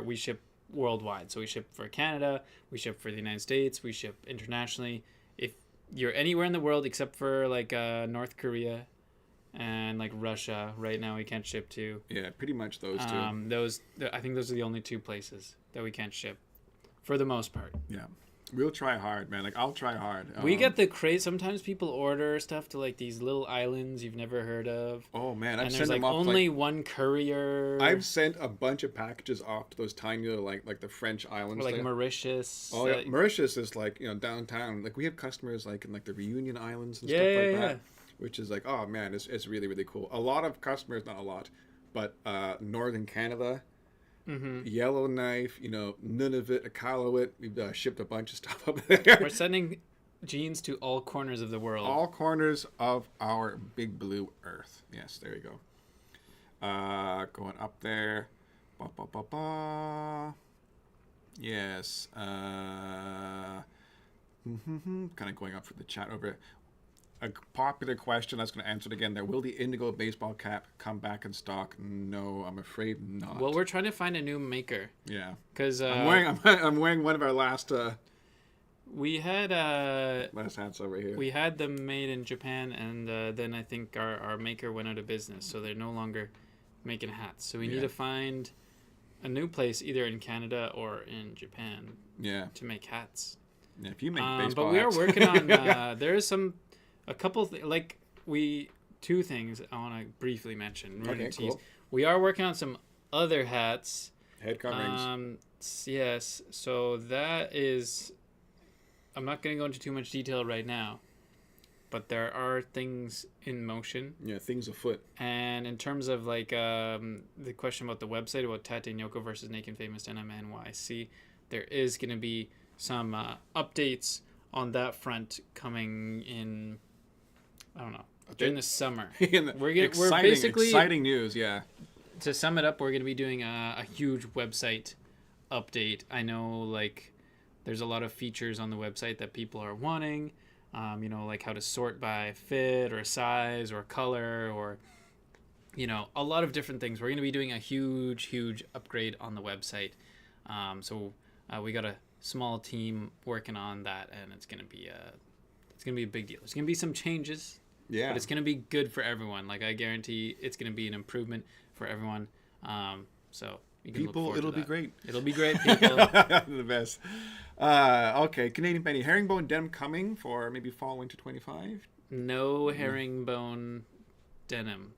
we ship worldwide. So we ship for Canada, we ship for the United States, we ship internationally. If you're anywhere in the world except for like North Korea and like Russia, right now we can't ship to. Yeah, pretty much those two. I think those are the only two places that we can't ship for the most part. Yeah. We'll try hard, man. Like, I'll try hard. We get the craze. Sometimes people order stuff to like these little islands you've never heard of. Oh man, I've And sent there's like them off only one courier. I've sent a bunch of packages off to those tiny little like the French islands. Or like there. Mauritius. Oh yeah, Mauritius is like, you know, downtown. Like we have customers like in like the Reunion Islands and Yeah, stuff like yeah, that, which is like, oh man, it's really really cool. A lot of customers, not a lot, but Northern Canada. Mm-hmm. Yellowknife, you know, Nunavut, Iqaluit. We've shipped a bunch of stuff up there. We're sending jeans to all corners of the world. All corners of our big blue earth. Yes, there you go. Going up there. Ba, ba, ba, ba. Yes. Kind of going up for the chat over it. A popular question, I was going to answer it again there. Will the indigo baseball cap come back in stock? No, I'm afraid not. Well, we're trying to find a new maker. Yeah. Because I'm wearing one of our last we had last hats over here. we had them made in Japan, and then I think our maker went out of business, so they're no longer making hats. So we need to find a new place, either in Canada or in Japan, to make hats. Yeah, if you make baseball but we hats. are working on. There is a couple two things I want to briefly mention. Okay, cool. We are working on some other hats. Head coverings. Yes. So that is. I'm not going to go into too much detail right now, but there are things in motion. Yeah, things afoot. And in terms of like the question about the website about Tate and Yoko versus Naked Famous Denim NYC, there is going to be some updates on that front coming in. I don't know. During the summer. We're basically exciting news, yeah. To sum it up, we're going to be doing a huge website update. I know like there's a lot of features on the website that people are wanting. You know, like how to sort by fit or size or color or, you know, a lot of different things. We're going to be doing a huge upgrade on the website. So we got a small team working on that, and it's going to be a big deal. There's going to be some changes. Yeah. But it's going to be good for everyone. Like, I guarantee it's going to be an improvement for everyone. So you can look forward to it'll be that. great. It'll be great, people. The best. Okay, Canadian Penny. Herringbone denim coming for maybe fall winter 25? No herringbone denim.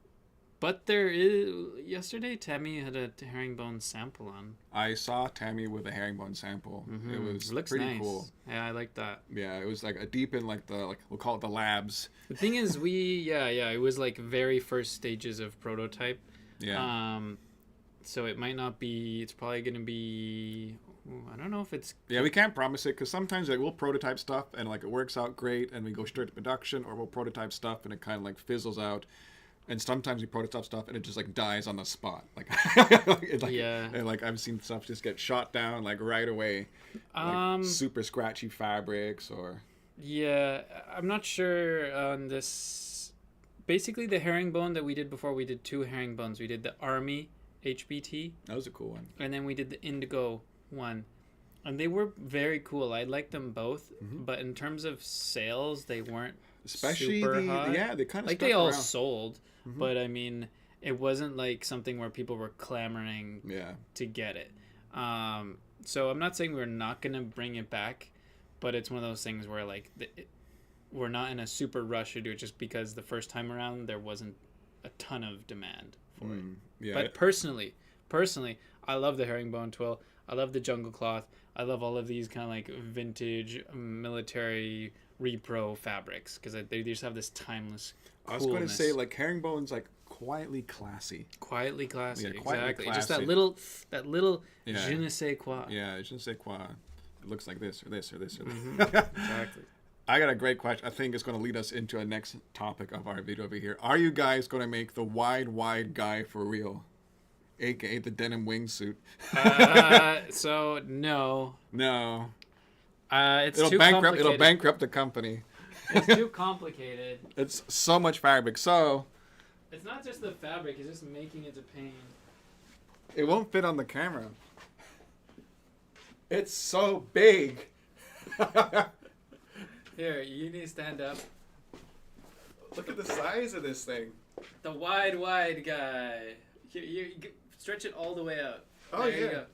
But there is... Yesterday, Tammy had a herringbone sample on. I saw Tammy with a herringbone sample. Mm-hmm. It looks pretty nice. cool. Yeah, I like that. Yeah, it was like a deep in like we'll call it the labs. The thing is, it was like very first stages of prototype. Yeah. So it might not be... It's probably going to be... I don't know if it's... Yeah, we can't promise it because sometimes like we'll prototype stuff and like it works out great and we go straight to production, or we'll prototype stuff and it kind of like fizzles out. And sometimes we prototype stuff and it just like dies on the spot. And like I've seen stuff just get shot down like right away. Like super scratchy fabrics or... Yeah, I'm not sure on this. Basically, the herringbone that we did before, we did two herringbones. We did the Army HBT. That was a cool one. And then we did the Indigo one. And they were very cool. I liked them both. Mm-hmm. But in terms of sales, they weren't super hot. Yeah, they kind of like they all sold. Mm-hmm. But I mean, it wasn't like something where people were clamoring to get it. So I'm not saying we're not going to bring it back, but it's one of those things where like we're not in a super rush to do it just because the first time around there wasn't a ton of demand for it. Yeah. But personally, I love the herringbone twill. I love the jungle cloth. I love all of these kind of like vintage military repro fabrics because they just have this timeless coolness. I was going to say like herringbone's like quietly classy. Quietly classy, yeah, quietly exactly. Classy. Just that little je ne sais quoi. Yeah, je ne sais quoi. It looks like this or this or this or this. Mm-hmm. Exactly. I got a great question. I think it's going to lead us into our next topic of our video over here. Are you guys going to make the wide guy for real? AKA the denim wingsuit. So no. It'll bankrupt the company. It's too complicated. It's so much fabric. So It's not just the fabric; it's just making it a pain. It won't fit on the camera. It's so big. Here, you need to stand up. Look at the size of this thing. The wide guy. You stretch it all the way out. Oh, there you yeah. go.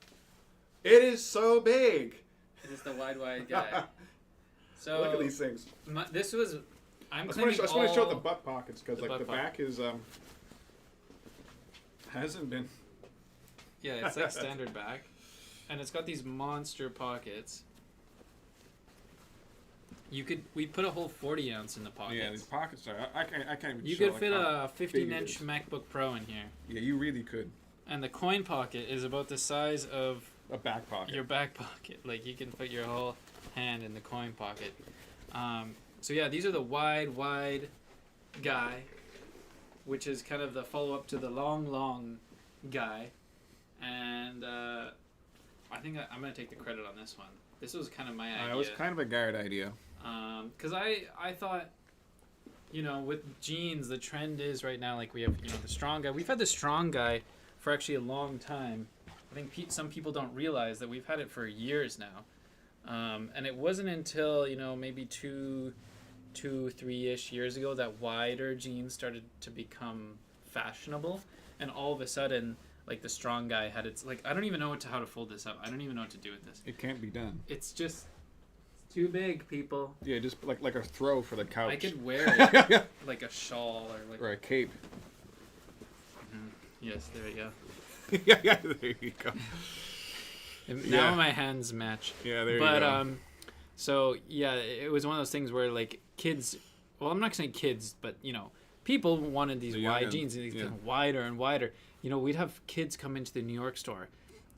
It is so big. It's the wide guy. So Look at these things. This was. I just want to show the butt pockets because The like the butt back is hasn't been. Yeah, it's like standard back, and it's got these monster pockets. We put a whole 40 ounce in the pockets. Yeah, these pockets are. I can't even. You show, could like, fit how a big it 15-inch is. MacBook Pro in here, Yeah, you really could. and the coin pocket is about the size of A back pocket. your back pocket. Like you can put your whole hand in the coin pocket. So yeah, these are the wide guy, which is kind of the follow-up to the long guy, and I think I'm gonna take the credit on this one. This was kind of my idea. It was kind of a Garrett idea. Because I thought, with jeans, the trend is right now, like we have, the strong guy. We've had the strong guy for actually a long time. I think some people don't realize that we've had it for years now. And it wasn't until, maybe 3-ish years ago that wider jeans started to become fashionable. And all of a sudden, like the strong guy had its, like, I don't even know how to fold this up. I don't even know what to do with this. It can't be done. It's just too big, people. Yeah, just like a throw for the couch. I could wear it like a shawl or a cape. Mm-hmm. Yes, there you go. yeah, there you go. Now my hands match. Yeah, there you go. go. So yeah, it was one of those things where like kids. Well, I'm not saying kids, but people wanted these wide jeans, and these getting wider and wider. We'd have kids come into the New York store.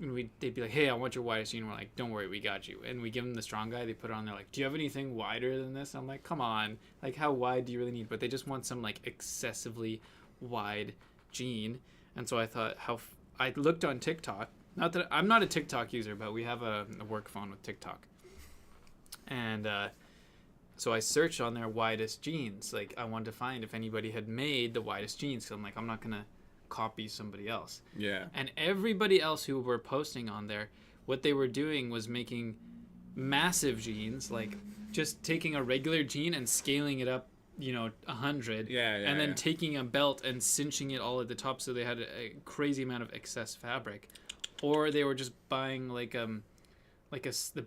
And they'd be like, hey, I want your widest jean. We're like, don't worry, we got you. And we give them the strong guy. They put it on. They're like, do you have anything wider than this? I'm like, come on. Like, how wide do you really need? But they just want some, like, excessively wide jean. And so I thought, I looked on TikTok. Not that I'm not a TikTok user, but we have a work phone with TikTok. And so I searched on their widest jeans. Like, I wanted to find if anybody had made the widest jeans. Because I'm like, I'm not going to copy somebody else. Yeah. And everybody else who were posting on there, what they were doing was making massive jeans, like just taking a regular jean and scaling it up, 100. And then taking a belt and cinching it all at the top so they had a crazy amount of excess fabric. Or they were just buying the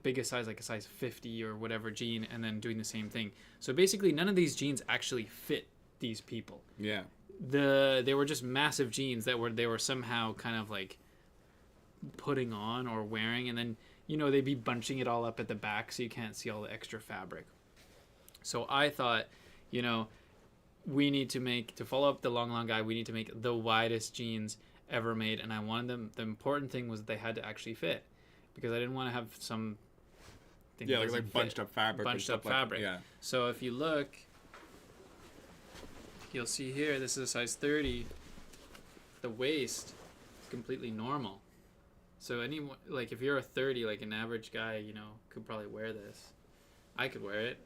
biggest size, like a size 50 or whatever jean, and then doing the same thing. So basically none of these jeans actually fit these people. Yeah. They were just massive jeans that they were somehow kind of like putting on or wearing, and then they'd be bunching it all up at the back so you can't see all the extra fabric. So I thought, we need to follow up the long guy, we need to make the widest jeans ever made, and I wanted them. The important thing was that they had to actually fit, because I didn't want to have some thing like bunched up fabric. Yeah. So if you look, you'll see here, this is a size 30. The waist is completely normal. So anyone, like if you're a 30, like an average guy, could probably wear this. I could wear it.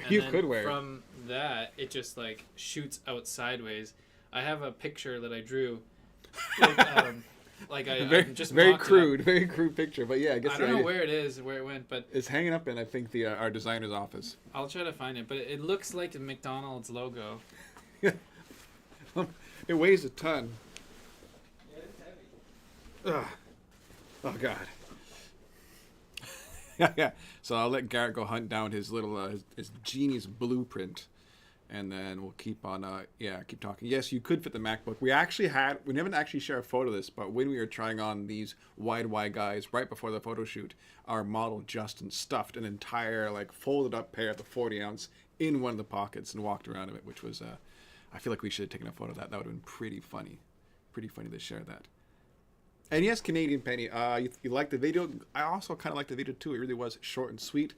You could wear it. From that, it just like shoots out sideways. I have a picture that I drew. I just very mocked it crude, up. very crude picture. But yeah, I guess I don't know where it went, but it's hanging up in, I think, our designer's office. I'll try to find it. But it looks like the McDonald's logo. It weighs a ton. Yeah, it's heavy. Ugh. Oh God. yeah. So I'll let Garrett go hunt down his little his genius blueprint, and then we'll keep on keep talking. Yes, you could fit the MacBook. We never actually shared a photo of this, but when we were trying on these wide guys right before the photo shoot, our model Justin stuffed an entire folded up pair of the 40 ounce in one of the pockets and walked around in it, which was I feel like we should have taken a photo of that. That would have been pretty funny to share that. And yes, Canadian Penny, you liked the video. I also kind of liked the video too. It really was short and sweet.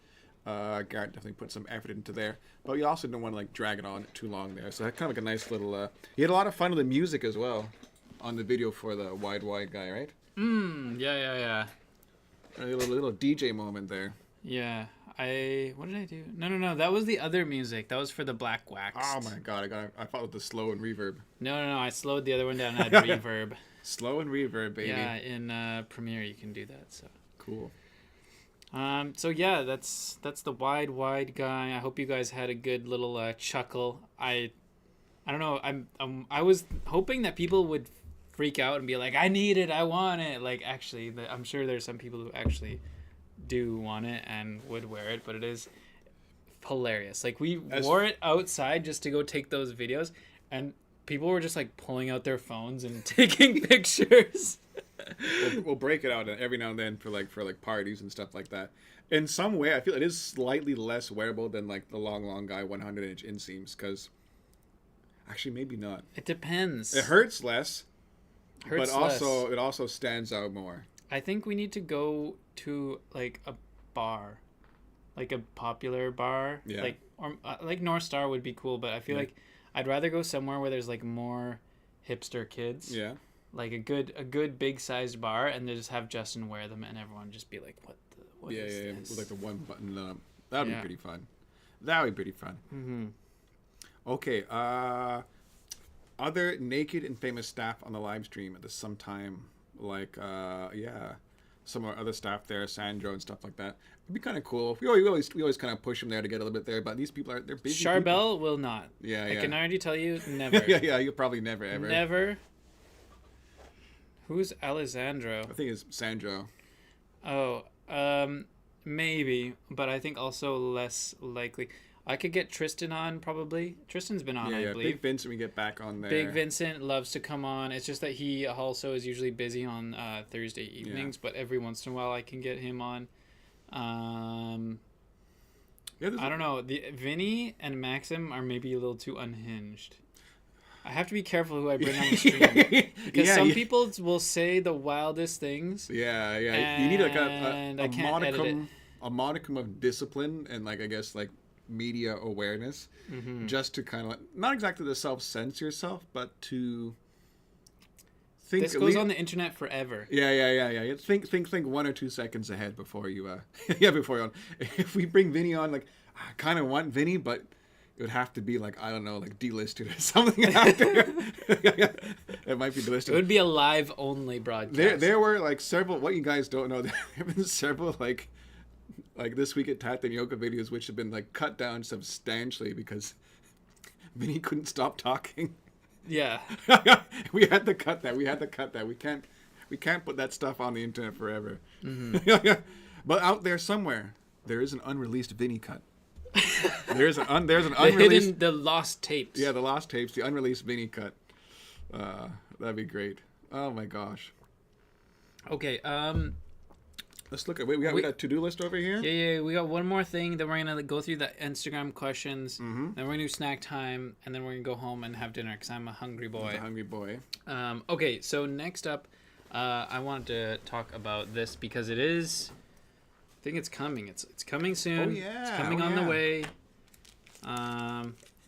Garrett definitely put some effort into there, but you also didn't want to drag it on too long there. So that kind of a nice little. You had a lot of fun with the music as well on the video for the wide guy, right? Yeah. A little DJ moment there. Yeah, What did I do? No. That was the other music. That was for the black wax. Oh my god, I followed the slow and reverb. No. I slowed the other one down and had reverb. Slow and reverb, baby. Yeah, in Premiere you can do that. So cool. So yeah, that's the wide guy. I hope you guys had a good little chuckle. I don't know. I was hoping that people would freak out and be like, I need it, I want it. Like, actually, I'm sure there's some people who actually do want it and would wear it, but it is hilarious. Like, we wore it outside just to go take those videos, and people were just like pulling out their phones and taking pictures. We'll break it out every now and then for parties and stuff like that. In some way, I feel it is slightly less wearable than like the long guy 100-inch inseams, because actually maybe not. It depends. It hurts less, but also it also stands out more. I think we need to go to like a bar, like a popular bar, like North Star would be cool, but I feel like I'd rather go somewhere where there's like more hipster kids. Yeah. Like a good big sized bar, and they just have Justin wear them, and everyone just be like, "What is this?" With like the one button up. That'd be pretty fun. Mm-hmm. Okay. Other Naked and Famous staff on the live stream at some time, like some of our other staff there, Sandro and stuff like that. It'd be kind of cool. We always kind of push them there to get a little bit there, but these people they're busy. Charbel people. will not. Yeah. I can already tell you, never. yeah. You'll probably never ever. Never. Who's Alessandro? I think it's Sandro. Oh, maybe, but I think also less likely. I could get Tristan on, probably. Tristan's been on, I believe. Big Vincent, we get back on there. Big Vincent loves to come on. It's just that he also is usually busy on Thursday evenings, but every once in a while I can get him on. I don't know. Vinny and Maxim are maybe a little too unhinged. I have to be careful who I bring on the stream, because some people will say the wildest things. Yeah. You need like a modicum of discipline and like I guess like media awareness, just to kind of not exactly to self-censor yourself, but to think. This goes on the internet forever. Yeah. Think 1 or 2 seconds ahead before you. Before you on. If we bring Vinny on, like I kind of want Vinny, but it would have to be like, I don't know, like delisted or something after. It might be delisted. It would be a live only broadcast. There were like several, what you guys don't know, there have been several like This Week at Tat and Yoga videos which have been like cut down substantially because Vinny couldn't stop talking. Yeah. We had to cut that. We can't put that stuff on the internet forever. Mm-hmm. But out there somewhere, there is an unreleased Vinny cut. There's an unreleased, the lost tapes. Yeah, the lost tapes, the unreleased Vinny cut. That'd be great. Oh my gosh. Okay. Let's look at. We got a to-do list over here. Yeah. We got one more thing. Then we're gonna go through the Instagram questions. Mm-hmm. Then we're gonna do snack time, and then we're gonna go home and have dinner because I'm a hungry boy. Okay. So next up, I wanted to talk about this because it is. I think it's coming. It's coming soon. Oh yeah. It's coming on the way.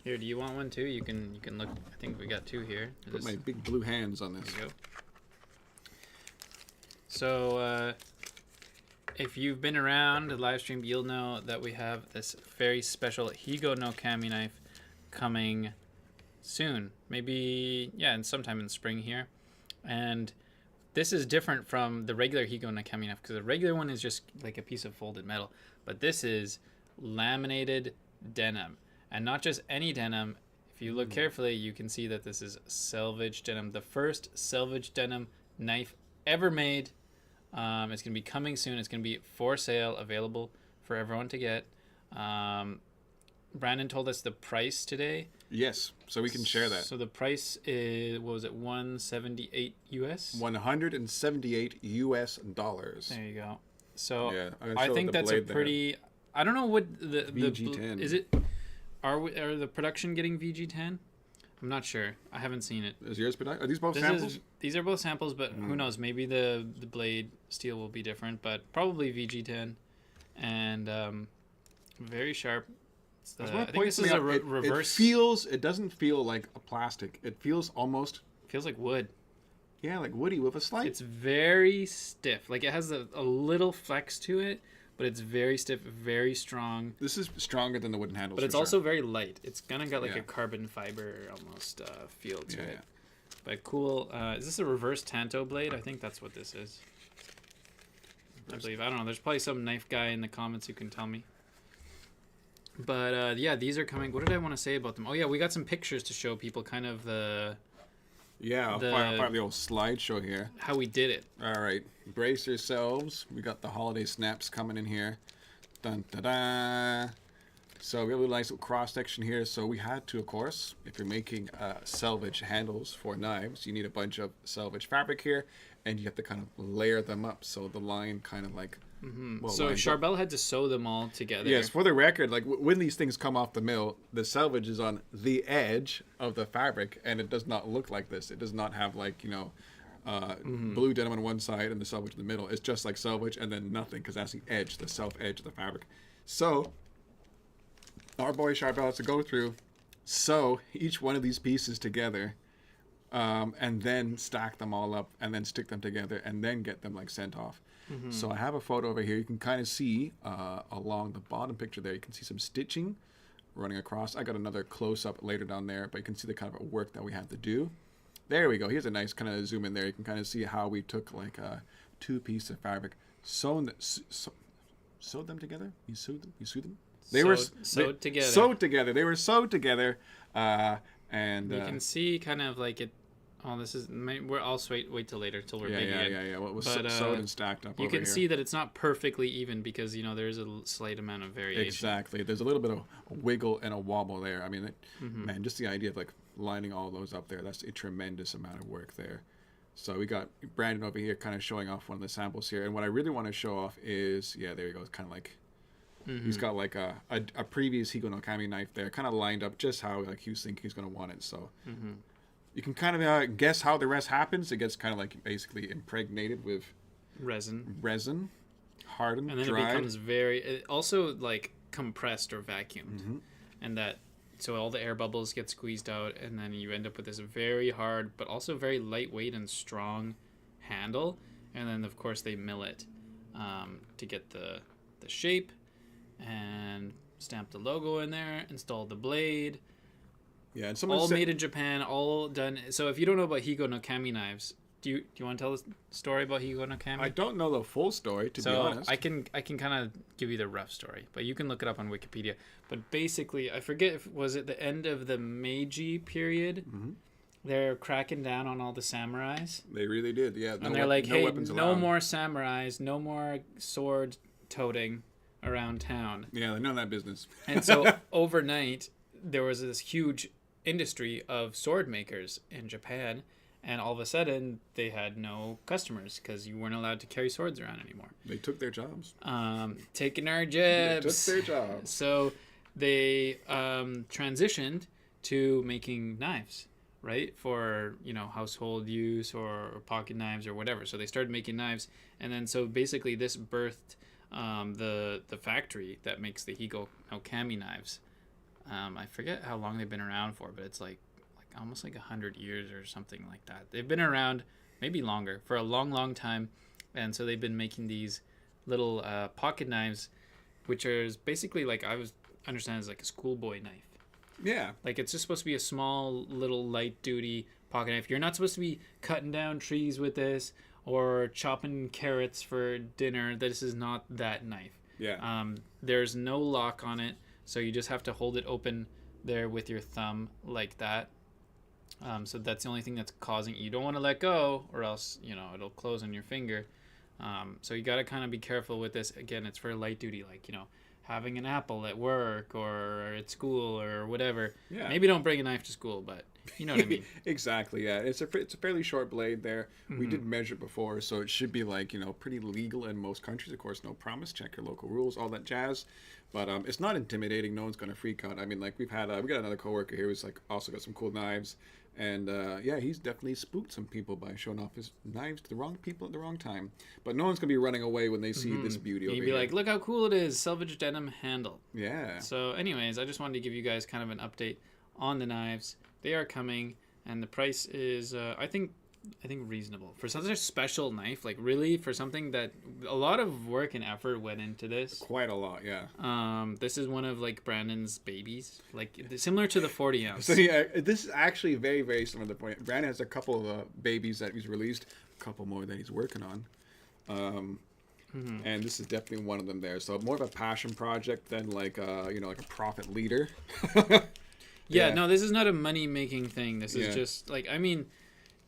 Here, do you want one too? You can look. I think we got two here. Put my big blue hands on this. There you go. So, if you've been around the live stream, you'll know that we have this very special Higonokami knife coming soon. Maybe, and sometime in spring here. And this is different from the regular Higonokami knife because the regular one is just like a piece of folded metal. But this is laminated denim. And not just any denim. If you look carefully, you can see that this is Selvedge denim. The first Selvedge denim knife ever made. It's going to be coming soon. It's going to be for sale, available for everyone to get. Brandon told us the price today. Yes, so we can share that. So the price is, what was it, $178 US? $178 US. There you go. So yeah, I think that's a pretty. I don't know what the VG10 is it. Are the production getting VG10? I'm not sure. I haven't seen it. Is yours production? Are these both samples? These are both samples, but who knows? Maybe the blade steel will be different, but probably VG10, and very sharp. I think this is a reverse. It doesn't feel like a plastic. It feels almost. Feels like wood. Yeah, like woody with a slight. It's very stiff. Like it has a little flex to it, but it's very stiff, very strong. This is stronger than the wooden handles. But it's for also sure. very light. It's kind of got like Yeah. a carbon fiber almost feel to Yeah, it. yeah. But cool. Is this a reverse tanto blade? I think that's what this is. I believe. I don't know. There's probably some knife guy in the comments who can tell me. But yeah, these are coming. What did I want to say about them? Oh yeah, we got some pictures to show people kind of Yeah, The- part of the old slideshow here. how we did it. All right, brace yourselves. We got the holiday snaps coming in here. Dun da da. So we have a nice little cross section here. So we had to, of course, if you're making selvage handles for knives, you need a bunch of selvage fabric here, and you have to kind of layer them up so the line kind of like. Well, So lines up. Charbel had to sew them all together. Yes, for the record, like when these things come off the mill, the selvage is on the edge of the fabric, and it does not look like this. It does not have like blue denim on one side and the selvage in the middle. It's just like selvage and then nothing because that's the edge, the self edge of the fabric. So our boy Charbel has to go through, sew each one of these pieces together, and then stack them all up and then stick them together and then get them like sent off. So I have a photo over here. You can kind of see along the bottom picture there, you can see some stitching running across. I got another close-up later down there, but you can see the kind of work that we have to do. There we go. Here's a nice kind of zoom in there. You can kind of see how we took like two pieces of fabric, sewed them together. You sewed them. They were sewed together. Sewed together. They were sewed together, and You can see kind of like it. Oh, this is. I'll wait till later till we're making it. yeah. What was But, sewed and stacked up. You over can here. see that it's not perfectly even because there's a slight amount of variation. Exactly. There's a little bit of a wiggle and a wobble there. I mean, man, just the idea of like lining all those up there, that's a tremendous amount of work there. So we got Brandon over here kind of showing off one of the samples here. And what I really want to show off is, yeah, there you go. It's kind of like, he's got like a previous Higonokami knife there, kind of lined up just how like he was thinking he's going to want it. So you can kind of guess how the rest happens. It gets kind of like basically impregnated with Resin. hardened, And then dried. it becomes also like compressed or vacuumed. And so all the air bubbles get squeezed out, and then you end up with this very hard but also very lightweight and strong handle. And then of course they mill it to get the shape and stamp the logo in there, install the blade. Yeah, and someone All said, made in Japan, all done. So if you don't know about Higonokami knives, do you want to tell the story about Higonokami? I don't know the full story, to be honest. I can kind of give you the rough story, but you can look it up on Wikipedia. But basically, I forget if was it the end of the Meiji period. They're cracking down on all the samurais, They really did, yeah. and they're like, "Hey, weapons no allowed." more samurais, no more sword toting around town." Yeah, they're none of that business. And so overnight, there was this huge industry of sword makers in Japan, and all of a sudden they had no customers because you weren't allowed to carry swords around anymore. They took their jobs. Taking our They jabs. took their jobs. So they transitioned to making knives, right? For, household use or pocket knives or whatever. So they started making knives. And then so basically this birthed the factory that makes the Higonokami knives. I forget how long they've been around for, but it's like almost like 100 years or something like that. They've been around maybe longer for a long time. And so they've been making these little pocket knives, which are basically like I was understand as like a schoolboy knife. Yeah. Like it's just supposed to be a small little light duty pocket knife. You're not supposed to be cutting down trees with this or chopping carrots for dinner. This is not that knife. Yeah. There's no lock on it, so you just have to hold it open there with your thumb like that. So that's the only thing that's causing you don't want to let go, or else it'll close on your finger. So you got to kind of be careful with this. Again, it's for light duty, like having an apple at work or at school or whatever. Yeah. Maybe don't bring a knife to school, but you know what I mean. Exactly, yeah. It's a fairly short blade there. We did measure before, so it should be like, pretty legal in most countries. Of course, no promise. Check your local rules, all that jazz. But it's not intimidating. No one's going to freak out. I mean, like we got another coworker here who's like also got some cool knives. And yeah, he's definitely spooked some people by showing off his knives to the wrong people at the wrong time. But no one's going to be running away when they see this beauty over You'd here. be like, look how cool it is, Selvedge denim handle. Yeah. So anyways, I just wanted to give you guys kind of an update on the knives. They are coming, and the price is, I think I think reasonable for such a special knife. Like really for something that a lot of work and effort went into this. Quite a lot, yeah. This is one of like Brandon's babies, like similar to the 40 ounce. So yeah, this is actually very, very similar to the point. Brandon has a couple of babies that he's released, a couple more that he's working on. And this is definitely one of them there. So more of a passion project than like like a profit leader. Yeah, no, this is not a money making thing. This is just like, I mean,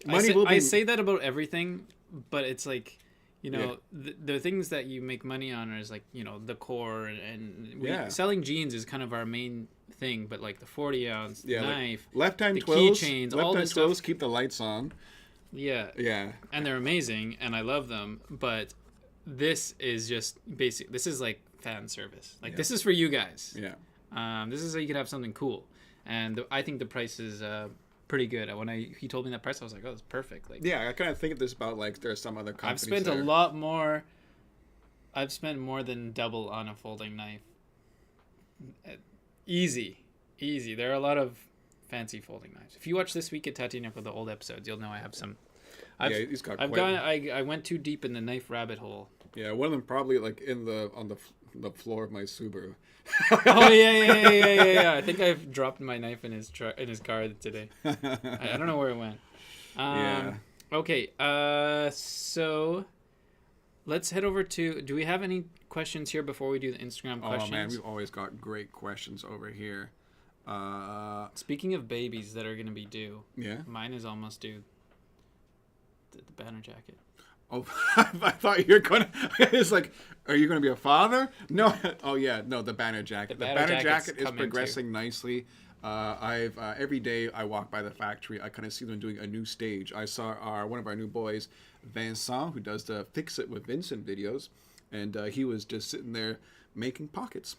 Money I say that about everything, but it's like, the things that you make money on is like, the core and selling jeans is kind of our main thing, but like the 40 ounce knife, like left-hand the twills, keychains, all this stuff. Keep the lights on. Yeah. Yeah. And they're amazing and I love them, but this is just basic. This is like fan service. Like this is for you guys. Yeah. This is so you could have something cool. And I think the price is pretty good. When he told me that price, I was like, oh, it's perfect. Like, yeah, I kind of think of this about like there are some other companies. I've spent a lot more. I've spent more than double on a folding knife. Easy. There are a lot of fancy folding knives. If you watch This Week at Tatinoko, the old episodes, you'll know I have some. He's got. I went too deep in the knife rabbit hole. Yeah, one of them probably like on the floor of my Subaru. Oh yeah. I think I've dropped my knife in his car today. I don't know where it went. Okay. So let's head over to. Do we have any questions here before we do the Instagram questions? Oh man, we've always got great questions over here. Speaking of babies that are going to be due. Yeah. Mine is almost due. The banner jacket. Oh, I thought you were gonna. It's like, are you gonna be a father? No. Oh yeah, no. The banner jacket. The banner jacket is progressing nicely. I've every day I walk by the factory, I kind of see them doing a new stage. I saw one of our new boys, Vincent, who does the Fix It with Vincent videos, and he was just sitting there making pockets,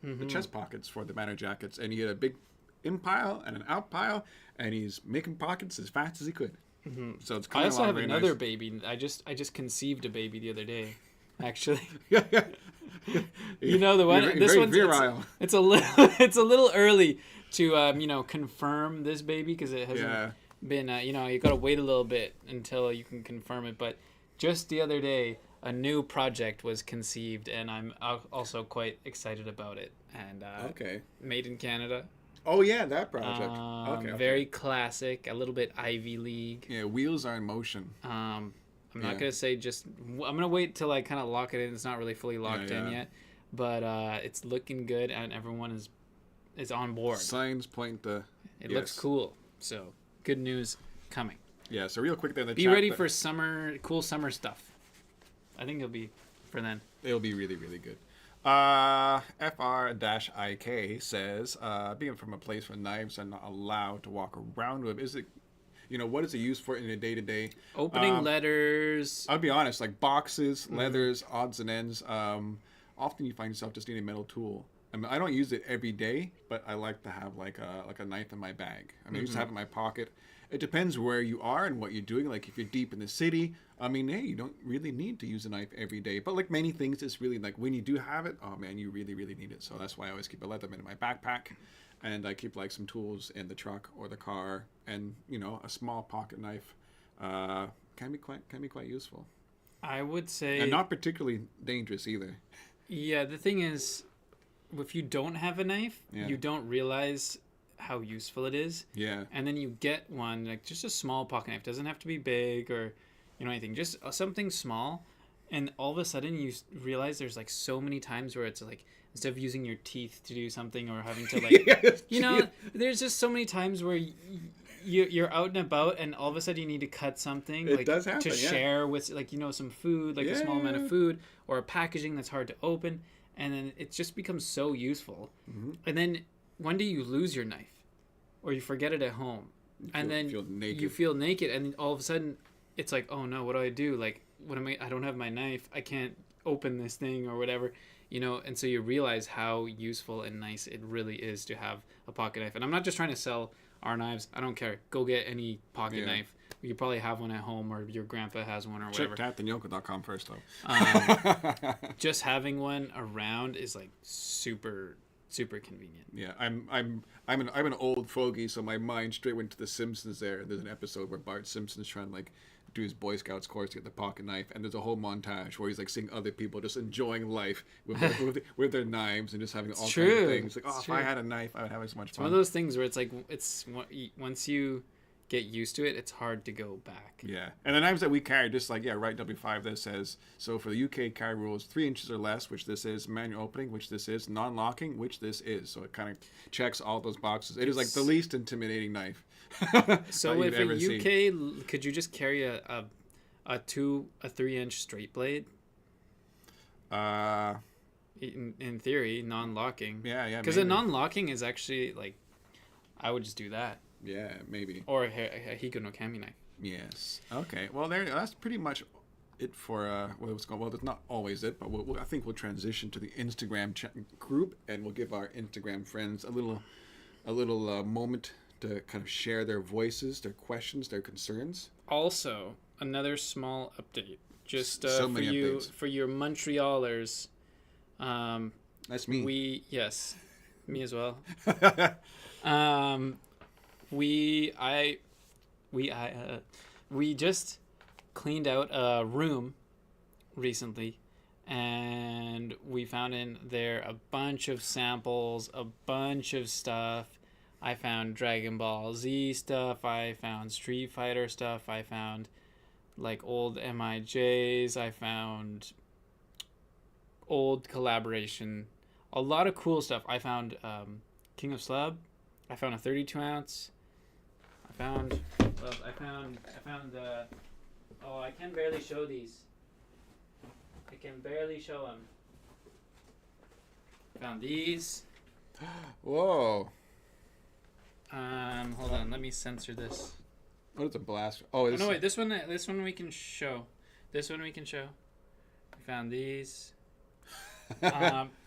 the chest pockets for the banner jackets, and he had a big in pile and an out pile, and he's making pockets as fast as he could. So it's I also have another baby. I just conceived a baby the other day, actually. You know the one. This one's it's a little early to confirm this baby because it hasn't been. You got to wait a little bit until you can confirm it. But just the other day, a new project was conceived, and I'm also quite excited about it. And made in Canada. Oh yeah, that project. Okay. Very classic, a little bit Ivy League. Yeah, wheels are in motion. I'm not gonna say I'm gonna wait till I kind of lock it in. It's not really fully locked in yet, but it's looking good and everyone is on board. Signs point to it looks cool. So good news coming. Yeah. So real quick there, be ready for cool summer stuff. I think it'll be for then. It'll be really really good. FR-IK says, being from a place where knives are not allowed to walk around with, is it, what is it used for in a day-to-day? Opening letters. I'll be honest, like boxes, leathers, odds and ends. Often you find yourself just needing a metal tool. I mean, I don't use it every day, but I like to have like a knife in my bag. I mean, I just have it in my pocket. It depends where you are and what you're doing. Like if you're deep in the city, I mean, hey, you don't really need to use a knife every day. But like many things, it's really like when you do have it, oh man, you really, really need it. So that's why I always keep a Leatherman in my backpack. And I keep like some tools in the truck or the car. And, a small pocket knife can be quite useful. I would say... And not particularly dangerous either. Yeah, the thing is, if you don't have a knife, you don't realize how useful it is. Yeah. And then you get one, like just a small pocket knife. Doesn't have to be big or anything. Just something small. And all of a sudden you realize there's like so many times where it's like instead of using your teeth to do something or having to like there's just so many times where you're out and about and all of a sudden you need to cut something it does happen, to share with like some food, like a small amount of food or a packaging that's hard to open, and then it just becomes so useful. And then one day you lose your knife or you forget it at home and then you feel naked and all of a sudden it's like, oh no, what do I do? Like, I don't have my knife. I can't open this thing or whatever, and so you realize how useful and nice it really is to have a pocket knife. And I'm not just trying to sell our knives. I don't care. Go get any pocket knife. You probably have one at home or your grandpa has one or whatever. Check tatinoko.com first though. Just having one around is like super super convenient. Yeah, I'm an old fogey, so my mind straight went to The Simpsons. There's an episode where Bart Simpson's trying to like do his Boy Scouts course to get the pocket knife, and there's a whole montage where he's like seeing other people just enjoying life with their knives and just having all kinds of things. Like, if I had a knife, I would have so much fun. One of those things where it's like once you get used to it, it's hard to go back. Yeah, and the knives that we carry, just like right W5 that says, so for the UK carry rules, 3 inches or less, which this is, manual opening, which this is, non-locking, which this is. So it kind of checks all those boxes. It is like the least intimidating knife. So if a UK, could you just carry a 3-inch straight blade? In theory, non-locking. Yeah. Because a non-locking is actually like, I would just do that. Yeah, maybe. Or a Higonokami knife. Yes. Okay. Well, that's pretty much it for what's going. Well, that's not always it, but I think we'll transition to the Instagram group, and we'll give our Instagram friends a little moment to kind of share their voices, their questions, their concerns. Also, another small update, just So for many you, updates. for your Montrealers. That's me. Me as well. We just cleaned out a room recently, and we found in there a bunch of samples, a bunch of stuff. I found Dragon Ball Z stuff, I found Street Fighter stuff, I found like old MIJs, I found old collaboration, a lot of cool stuff. I found King of Slab, I found a 32 ounce. I can barely show these. I can barely show them. Found these. Whoa. Hold on, let me censor this. Oh, it's a blast. Oh, no, wait, this one we can show. This one we can show. We found these.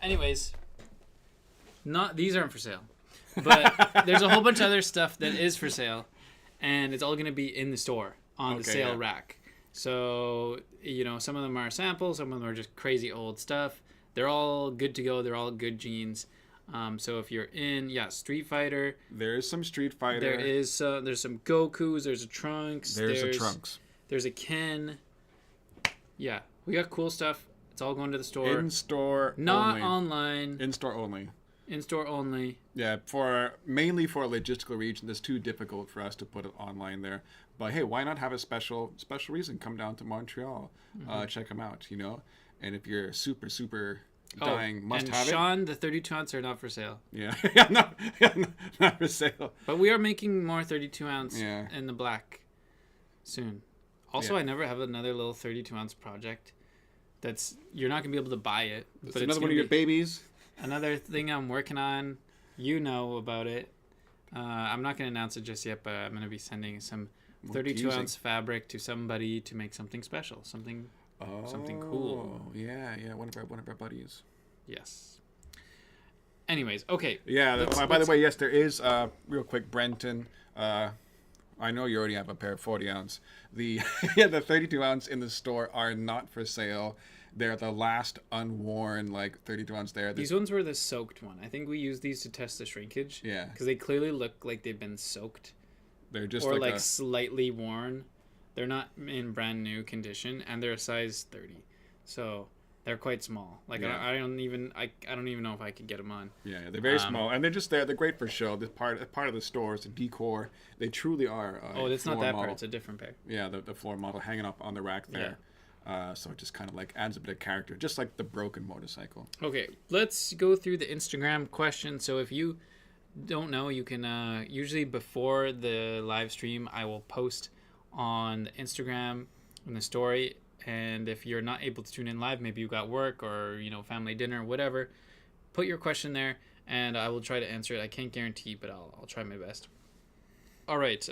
Anyways, these aren't for sale. But there's a whole bunch of other stuff that is for sale, and it's all going to be in the store on the sale rack. So, some of them are samples, some of them are just crazy old stuff. They're all good to go. They're all good jeans. So if you're in, Street Fighter. There is some Street Fighter. There's some Gokus. There's a Trunks. There's a Trunks. There's a Ken. Yeah, we got cool stuff. It's all going to the store. In-store Not only. online. In-store only. In-store only. Yeah, mainly for a logistical reason. It's too difficult for us to put it online there. But hey, why not have a special reason? Come down to Montreal, check them out. And if you're super dying, must have Sean, the 32 ounce are not for sale. Yeah, not for sale. But we are making more 32 ounce in the black soon. Also, I never have another little 32 ounce project. You're not gonna be able to buy it. But it's another one of your babies. Another thing I'm working on. You know about it. I'm not gonna announce it just yet, but I'm gonna be sending some 32 ounce fabric to somebody to make something special, something cool. Yeah, one of our buddies. Yes. Anyways, okay. Yeah. By the way, yes, there is. Real quick, Brenton. I know you already have a pair of 40 ounce. The 32 ounce in the store are not for sale. They're the last unworn 32 ounce there. These ones were the soaked one. I think we used these to test the shrinkage. Yeah. Because they clearly look like they've been soaked. They're just slightly worn. They're not in brand new condition, and they're a size 30. So they're quite small. I don't even know if I could get them on. Yeah, they're very small, and they're just there. They're great for show. This part of the store is the decor. They truly are. It's not that part. It's a different pair. Yeah, the floor model hanging up on the rack there. Yeah. So it just kind of adds a bit of character, just like the broken motorcycle. Okay, let's go through the Instagram questions. So if you don't know, you can usually before the live stream, I will post on the Instagram in the story. And if you're not able to tune in live, maybe you got work or family dinner, whatever, put your question there, and I will try to answer it. I can't guarantee, but I'll try my best. All right.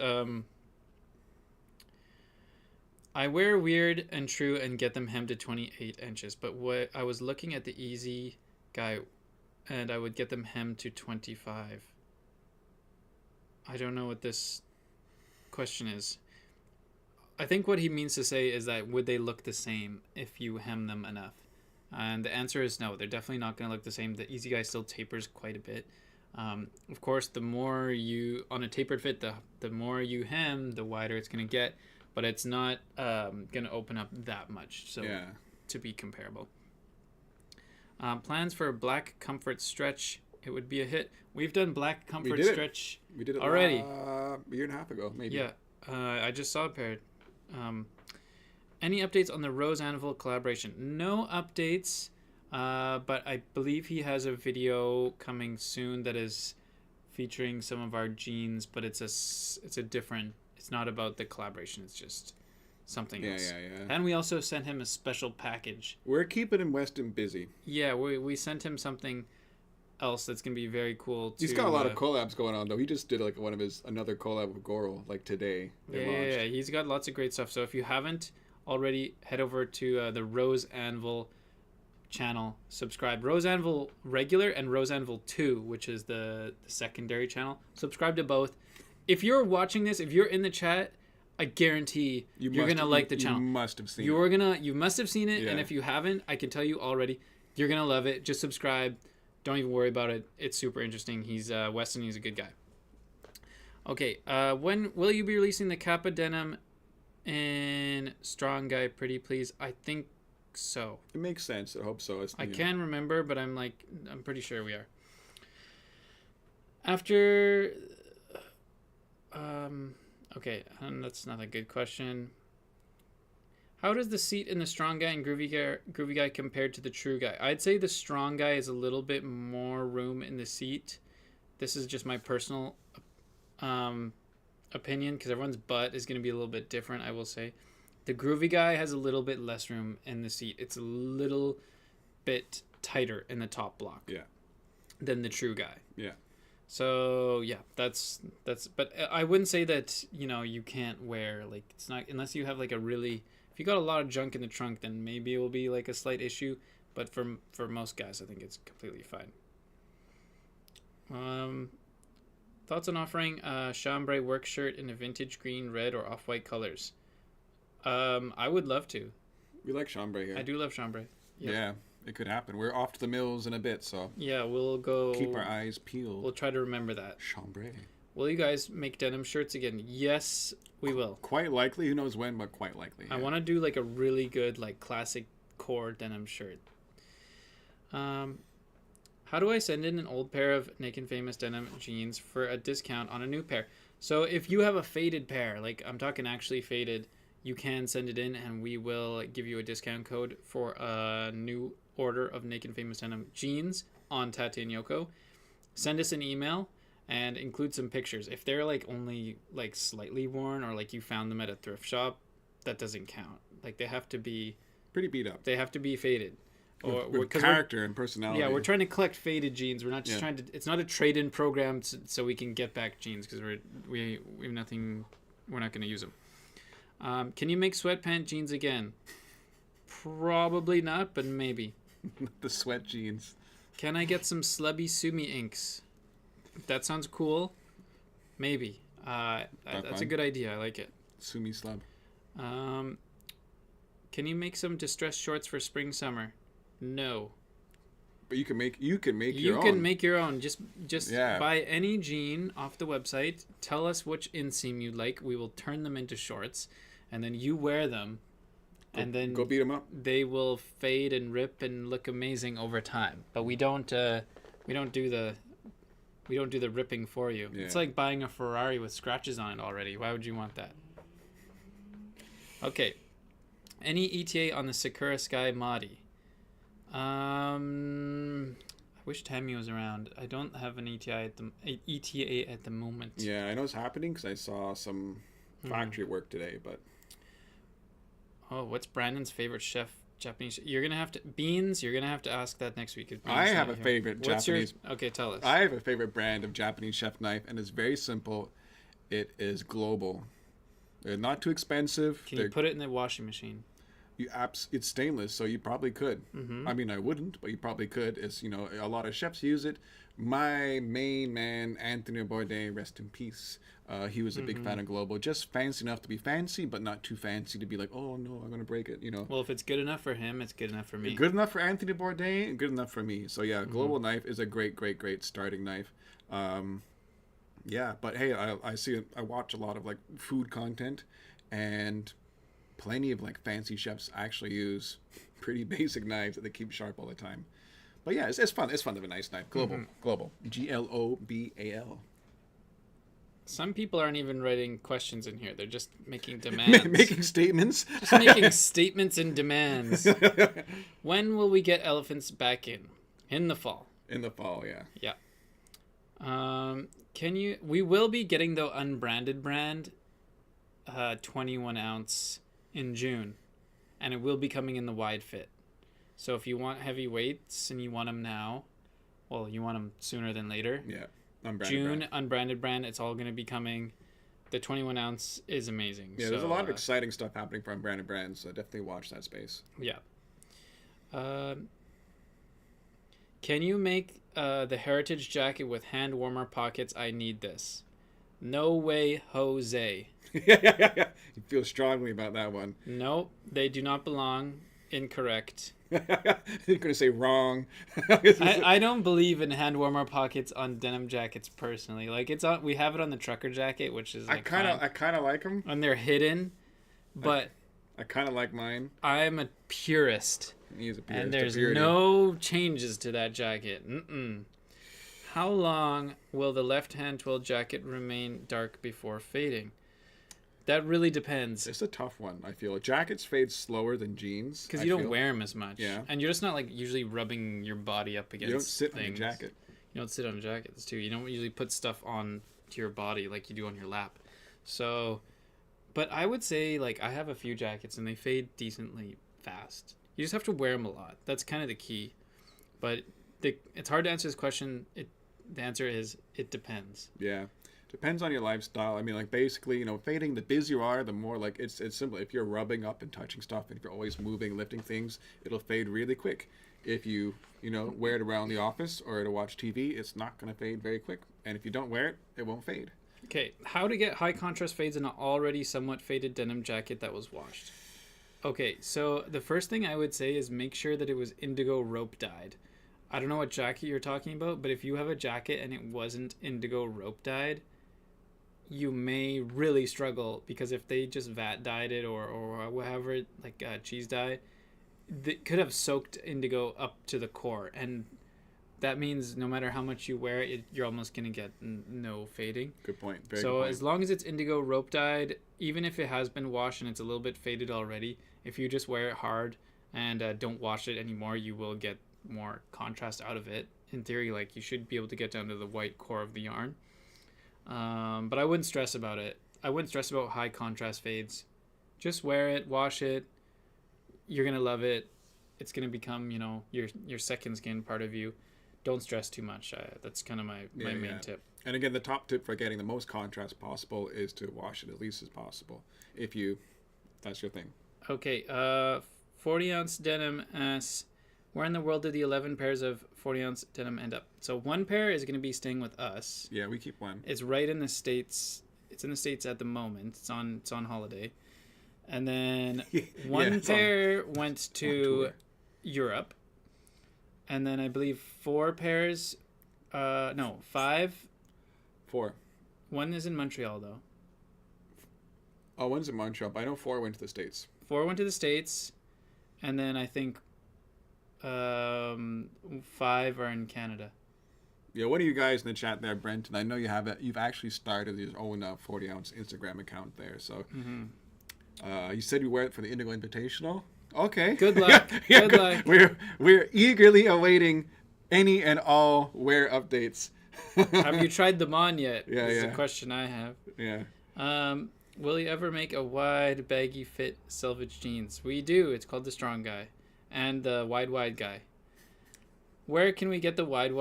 I wear weird and true and get them hemmed to 28 inches, but I was looking at the easy guy, and I would get them hemmed to 25. I don't know what this question is. I think what he means to say is that would they look the same if you hem them enough? And the answer is no. They're definitely not going to look the same. The Easy Guy still tapers quite a bit. Of course, the more you, on a tapered fit, the more you hem, the wider it's going to get. But it's not going to open up that much. So to be comparable. Plans for a black comfort stretch. It would be a hit. We've done black comfort stretch. We did it already. A year and a half ago, maybe. Yeah. I just saw a pair. Any updates on the Rose Anvil collaboration? No updates, but I believe he has a video coming soon that is featuring some of our jeans, but it's a different. It's not about the collaboration. It's just something else. Yeah. And we also sent him a special package. We're keeping him Weston busy. Yeah, we sent him something else that's gonna be very cool. He's got a lot of collabs going on though. He just did like another collab with Goro like today. Yeah, he's got lots of great stuff. So if you haven't already, head over to the Rose Anvil channel, subscribe. Rose Anvil regular and Rose Anvil 2, which is the secondary channel. Subscribe to both. If you're watching this, if you're in the chat, I guarantee you're gonna like the channel. You must have seen You must have seen it, Yeah. and if you haven't, I can tell you already, you're gonna love it. Just subscribe. Don't even worry about it. It's super interesting. He's Weston. He's a good guy. Okay. When will you be releasing the Kappa denim in Strong Guy Pretty Please? I think so. It makes sense. I hope so. I can't remember, but I'm pretty sure we are. After okay, that's not a good question. How does the seat in the Strong Guy and Groovy Guy compared to the True Guy? I'd say the Strong Guy is a little bit more room in the seat. This is just my personal opinion, because everyone's butt is going to be a little bit different, I will say. The Groovy Guy has a little bit less room in the seat. It's a little bit tighter in the top block than the True Guy. Yeah. So yeah, that's but I wouldn't say that, you can't wear, like, it's not, unless you have like a really, if you got a lot of junk in the trunk, then maybe it will be like a slight issue, but for most guys I think it's completely fine. Thoughts on offering a chambray work shirt in a vintage green, red, or off-white colors? I would love to. We like chambray here. I do love chambray. Yep. Yeah, it could happen. We're off to the mills in a bit, so yeah, we'll go keep our eyes peeled. We'll try to remember that. Chambray. Will you guys make denim shirts again? Yes, we will. Quite likely. Who knows when, but quite likely. I want to do like a really good, like, classic core denim shirt. How do I send in an old pair of Naked Famous Denim jeans for a discount on a new pair? So if you have a faded pair, like I'm talking actually faded, you can send it in and we will give you a discount code for a new order of Naked Famous Denim jeans on Tate and Yoko. Send us an email and include some pictures. If they're like only like slightly worn, or like you found them at a thrift shop, that doesn't count. Like they have to be pretty beat up. They have to be faded. With character and personality. Yeah, we're trying to collect faded jeans. We're not just trying to. It's not a trade-in program so we can get back jeans, because we have nothing. We're not going to use them. Can you make sweatpant jeans again? Probably not, but maybe. The sweat jeans. Can I get some Slubby Sumi inks? That sounds cool. Maybe. That's a good idea. I like it. Sumi slub. Can you make some distressed shorts for spring summer? No. But you can make your own. You can make your own. Just buy any jean off the website. Tell us which inseam you'd like. We will turn them into shorts, and then you wear them, and then go beat them up. They will fade and rip and look amazing over time. But we don't do the ripping for you. Yeah. It's like buying a Ferrari with scratches on it already. Why would you want that? Okay. Any ETA on the Sakura Sky Madi? I wish Tammy was around. I don't have an ETA at the moment. Yeah, I know it's happening because I saw some factory work today. But what's Brandon's favorite Japanese? You're gonna have to Beans. You're gonna have to ask that next week. I have a favorite Japanese. Okay, tell us. I have a favorite brand of Japanese chef knife, and it's very simple. It is Global. They're not too expensive. Can you put it in the washing machine? it's stainless, so you probably could. Mm-hmm. I mean, I wouldn't, but you probably could. It's, a lot of chefs use it. My main man, Anthony Bourdain, rest in peace. He was a big fan of Global, just fancy enough to be fancy, but not too fancy to be like, oh no, I'm gonna break it. Well, if it's good enough for him, it's good enough for me. Good enough for Anthony Bourdain, and good enough for me. So yeah, Global knife is a great, great, great starting knife. Yeah, but hey, I watch a lot of like food content, and plenty of like fancy chefs actually use pretty basic knives that they keep sharp all the time. But yeah, it's fun. It's fun to have a nice knife. Global. Global. Some people aren't even writing questions in here. They're just making demands. Making statements. Just making statements and demands. When will we get elephants back in? In the fall. In the fall, yeah. Yeah. We will be getting the unbranded brand 21 ounce in June. And it will be coming in the wide fit. So if you want heavy weights and you want them now, well, you want them sooner than later. Yeah. Unbranded June, brand. unbranded brand. It's all going to be coming. The 21 ounce is amazing. Yeah, there's a lot of exciting stuff happening for unbranded brands, so definitely watch that space. Yeah. Can you make the heritage jacket with hand warmer pockets? I need this. No way, Jose. You feel strongly about that one. Nope, they do not belong. Incorrect. You're gonna say wrong. I don't believe in hand warmer pockets on denim jackets personally. Like we have it on the trucker jacket, which is like I kind of like them, and they're hidden, but I kind of like mine. I'm a purist. He's a purist. And there's no changes to that jacket. How long will the left-hand twill jacket remain dark before fading? That really depends. It's a tough one, I feel. Jackets fade slower than jeans. Because you don't wear them as much. Yeah. And you're just not like usually rubbing your body up against You don't sit things. on a jacket. You don't sit on jackets too. You don't usually put stuff on to your body like you do on your lap. So, but I would say like I have a few jackets and they fade decently fast. You just have to wear them a lot. That's kind of the key. But it's hard to answer this question. The answer is it depends. Yeah. Depends on your lifestyle. I mean, like basically, fading, the busier you are, the more like it's simple. If you're rubbing up and touching stuff, and if you're always moving, lifting things, it'll fade really quick. If you wear it around the office or to watch TV, it's not going to fade very quick. And if you don't wear it, it won't fade. Okay, how to get high contrast fades in an already somewhat faded denim jacket that was washed. Okay, so the first thing I would say is make sure that it was indigo rope dyed. I don't know what jacket you're talking about, but if you have a jacket and it wasn't indigo rope dyed, you may really struggle, because if they just vat dyed it or whatever, like cheese dye, they could have soaked indigo up to the core, and that means no matter how much you wear it, you're almost going to get no fading. Good point. Very so good point. As long as it's indigo rope dyed, even if it has been washed and it's a little bit faded already, if you just wear it hard and don't wash it anymore, you will get more contrast out of it. In theory, like you should be able to get down to the white core of the yarn. But I wouldn't stress about it. I wouldn't stress about high contrast fades. Just wear it, wash it. You're gonna love it. It's gonna become, your second skin part of you. Don't stress too much. That's kind of my main tip. And again, the top tip for getting the most contrast possible is to wash it as least as possible. That's your thing. Okay, 40 ounce denim asks, where in the world did the 11 pairs of 40 ounce denim end up? So one pair is going to be staying with us. Yeah, we keep one. It's right in the States. It's in the States at the moment. It's on holiday. And then one pair went to Europe. And then I believe 4 pairs, 5. 4. One is in Montreal though. Oh, one's in Montreal, but I know 4 went to the States. 4 went to the States. And then I think 5 are in Canada. Yeah, one of you guys in the chat there, Brent, and I know you have it. You've actually started your own 40 ounce Instagram account there. So, you said you wear it for the Indigo Invitational. Okay. Good luck. Good luck. We're eagerly awaiting any and all wear updates. Have you tried them on yet? Yeah, This is a question I have. Yeah. Will you ever make a wide baggy fit selvage jeans? We do. It's called the Strong Guy. And the wide guy. Where can we get the wide?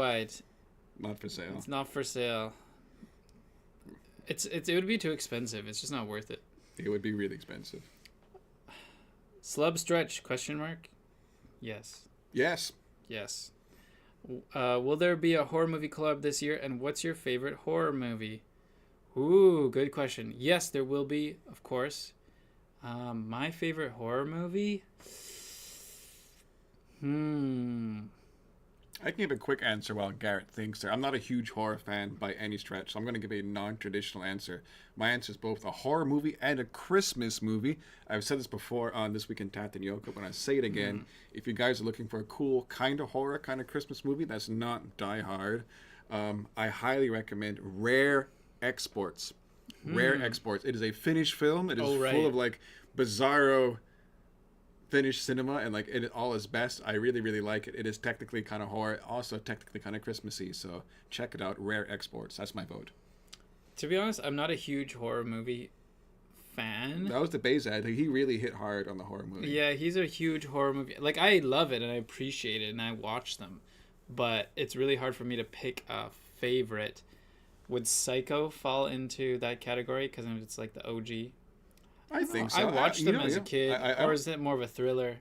Not for sale. It's not for sale. It would be too expensive. It's just not worth it. It would be really expensive. Slub stretch? Question mark. Yes. Yes. Yes. Will there be a horror movie collab this year? And what's your favorite horror movie? Ooh, good question. Yes, there will be, of course. My favorite horror movie? I can give a quick answer while Garrett thinks there. I'm not a huge horror fan by any stretch, so I'm going to give a non-traditional answer. My answer is both a horror movie and a Christmas movie. I've said this before on This Week in Tat and Yoko, but I say it again. If you guys are looking for a cool kind of horror, kind of Christmas movie that's not Die Hard, I highly recommend Rare Exports. Rare Exports. It is a Finnish film. It is full of like bizarro Finnish cinema and like it all is best. I really, really like it. It is technically kind of horror, also technically kind of Christmassy. So check it out. Rare Exports. That's my vote. To be honest, I'm not a huge horror movie fan. That was the Bezad. He really hit hard on the horror movie. Yeah, he's a huge horror movie. Like, I love it and I appreciate it and I watch them. But it's really hard for me to pick a favorite. Would Psycho fall into that category? Because it's like the OG. I think so. I watched them as a kid. Or is it more of a thriller?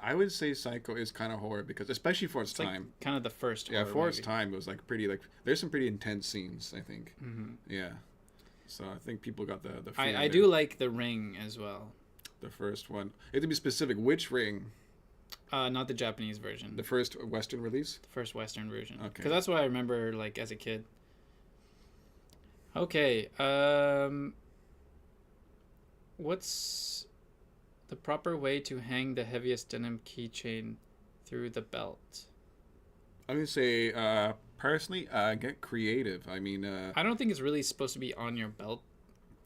I would say Psycho is kind of horror because, especially for its time. Like kind of the first horror for its movie. time, it was like pretty, like, there's some pretty intense scenes, I think. Yeah. So I think people got the fear I do like The Ring as well. The first one. You have to be specific. Which Ring? Not the Japanese version. The first Western release? The first Western version. Okay. Because that's what I remember, like, as a kid. Okay. What's the proper way to hang the heaviest denim keychain through the belt? I'm going to say, personally, get creative. I mean... I don't think it's really supposed to be on your belt.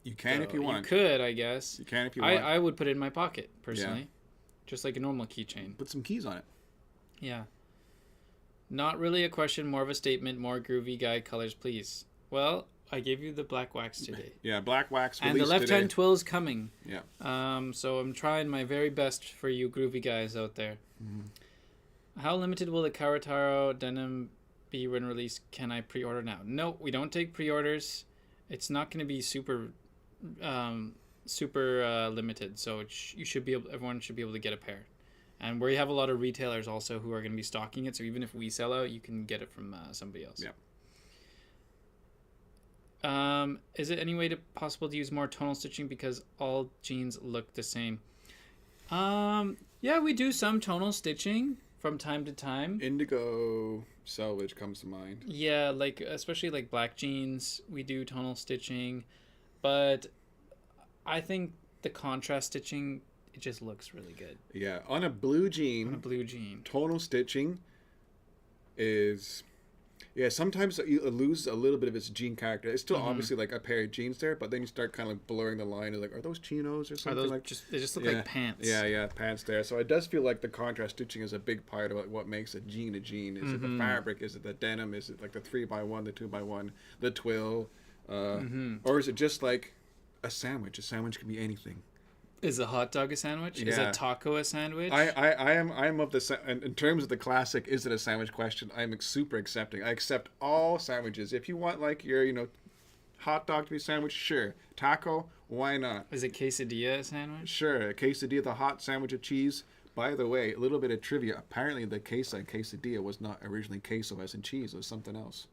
You can if you want. You could, I guess. You can if you want. I would put it in my pocket, personally. Yeah. Just like a normal keychain. Put some keys on it. Yeah. Not really a question, more of a statement. More groovy guy colors, please. Well, I gave you the black wax today. Yeah, black wax and the left-hand twill's coming. Yeah. So I'm trying my very best for you groovy guys out there. How limited will the Karataro denim be when released? Can I pre-order now? No, we don't take pre-orders. It's not going to be super limited. So you should be able. Everyone should be able to get a pair. And we have a lot of retailers also who are going to be stocking it. So even if we sell out, you can get it from somebody else. Yeah. Is it any way possible to use more tonal stitching because all jeans look the same? Yeah, we do some tonal stitching from time to time. Indigo Selvedge comes to mind. Yeah, like especially like black jeans, we do tonal stitching, but I think the contrast stitching, it just looks really good. Yeah, on a blue jean. Tonal stitching is... Yeah, sometimes it loses a little bit of its jean character. It's still obviously like a pair of jeans there, but then you start kind of like blurring the line. Of like, are those chinos or something like? They just look like pants. Yeah, pants there. So it does feel like the contrast stitching is a big part of what makes a jean a jean. Is it the fabric? Is it the denim? Is it like the 3x1, the 2x1, the twill, or is it just like a sandwich? A sandwich can be anything. Is a hot dog a sandwich? Yeah. Is a taco a sandwich? I am of the in terms of the classic is it a sandwich question. I'm super accepting. I accept all sandwiches. If you want like your hot dog to be a sandwich, sure. Taco, why not? Is a quesadilla a sandwich? Sure, a quesadilla, the hot sandwich of cheese. By the way, a little bit of trivia. Apparently, the quesadilla was not originally queso as in cheese. It was something else.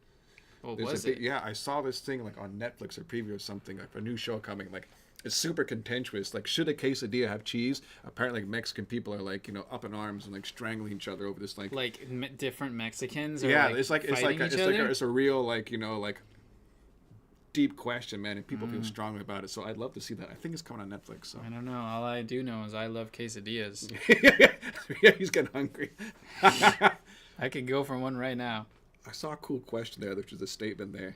Well, was it? Yeah, I saw this thing like on Netflix or preview or something like a new show coming like. It's super contentious. Like, should a quesadilla have cheese? Apparently, like, Mexican people are like, up in arms and like strangling each other over this like different Mexicans. Or, yeah, like, it's a real like deep question, man, and people feel strongly about it. So I'd love to see that. I think it's coming on Netflix. So I don't know. All I do know is I love quesadillas. Yeah, he's getting hungry. I could go for one right now. I saw a cool question there, which is a statement there.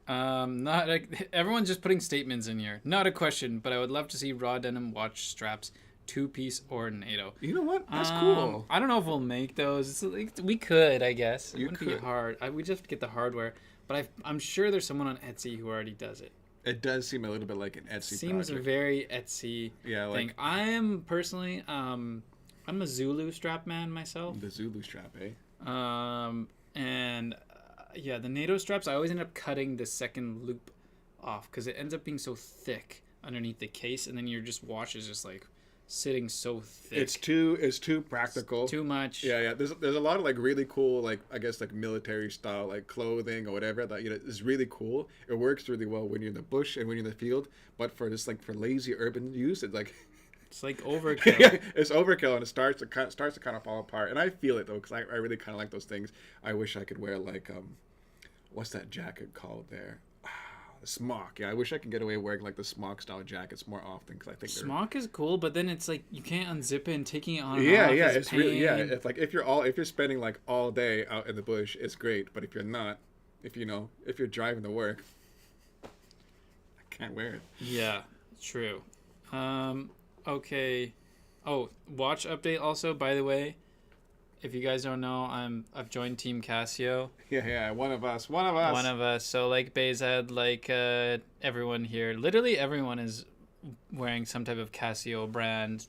Everyone's just putting statements in here. Not a question, but I would love to see raw denim watch straps, 2-piece or NATO. You know what? That's cool. I don't know if we'll make those. We could, I guess. You wouldn't be hard. We just have to get the hardware. But I'm sure there's someone on Etsy who already does it. It does seem a little bit like an Etsy Seems project. very Etsy thing. I am personally, I'm a Zulu strap man myself. The Zulu strap, eh? And... yeah, the NATO straps, I always end up cutting the second loop off because it ends up being so thick underneath the case, and then your just wash is just like sitting so thick. It's too practical. Too much. Yeah. There's a lot of like really cool, like I guess like military style like clothing or whatever that is really cool. It works really well when you're in the bush and when you're in the field. But for just like for lazy urban use, it's like overkill. yeah, it's overkill, and it starts to kind of fall apart. And I feel it though, because I really kind of like those things. I wish I could wear like what's that jacket called there? The smock. Yeah, I wish I could get away wearing like the smock style jackets more often, because I think smock is cool, but then it's like you can't unzip it, and taking it on and yeah, off yeah, is it's pain. really It's like if you're spending like all day out in the bush, it's great. But if you're not, if you're driving to work, I can't wear it. Yeah, true. Okay. Oh, watch update also, by the way. If you guys don't know, I've joined Team Casio. Yeah, one of us. One of us. So like Bezad, like everyone here, literally everyone is wearing some type of Casio brand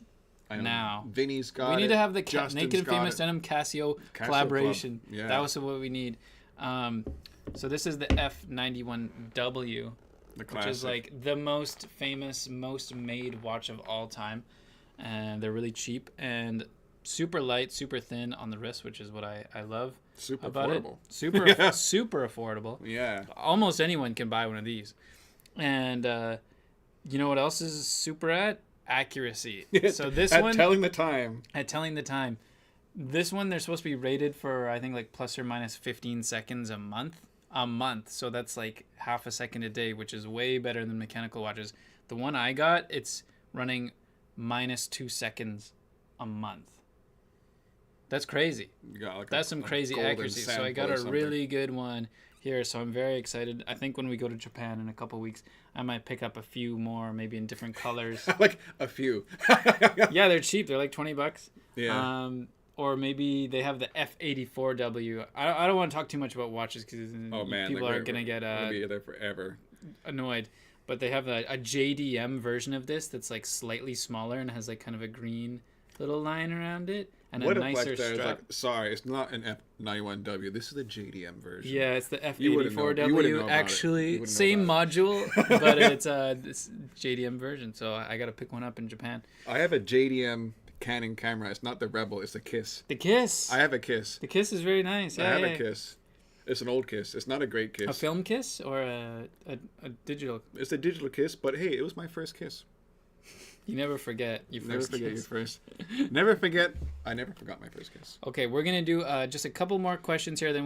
now. Vinny's got We need it. to have the Justin's Naked got Famous it. Denim Casio Club. collaboration. Yeah. That was what we need. So this is the F91W, The which classic. is like the most famous, most made watch of all time. And they're really cheap and super light, super thin on the wrist, which is what I love super about affordable. it. Super super affordable. Yeah. Almost anyone can buy one of these. And you know what else is super at? Accuracy. So this At one telling the time. at telling the time. This one they're supposed to be rated for, I think, like plus or minus 15 seconds a month. So that's like half a second a day, which is way better than mechanical watches. The one I got, it's running minus 2 seconds a month. That's crazy. You got like That's some crazy golden accuracy. So I sample got or a something. really good one here. So I'm very excited. I think when we go to Japan in a couple weeks, I might pick up a few more, maybe in different colors. like a few. Yeah, they're cheap. They're like $20. Yeah. Or maybe they have the F84W. I don't want to talk too much about watches because Oh man, people like, are gonna get we're gonna be there forever. annoyed. But they have a JDM version of this that's like slightly smaller and has like kind of a green little line around it and What a if nicer like there's strap. like, sorry, it's not an F91W. This is the JDM version. Yeah, it's the You wouldn't know- you wouldn't know F84W. about it. You Actually, wouldn't know same about module, but it's this JDM version. So I got to pick one up in Japan. I have a JDM Canon camera. It's not the Rebel. It's the Kiss. The Kiss. I have a Kiss. The Kiss is very nice. I Yeah, have yeah. a Kiss. It's an old Kiss. It's not a great Kiss. A film Kiss or a digital? It's a digital Kiss, but hey, it was my first kiss. You never forget your Never first forget kiss. your first. Never forget. I never forgot my first kiss. Okay, we're gonna do just a couple more questions here. Then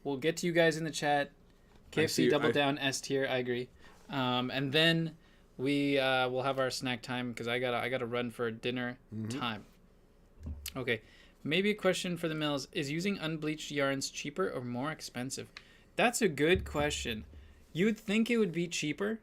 we'll get to you guys in the chat. KFC double down S tier. I agree. And then we will have our snack time because I gotta run for dinner time. Okay, maybe a question for the mills: is using unbleached yarns cheaper or more expensive? That's a good question. You would think it would be cheaper,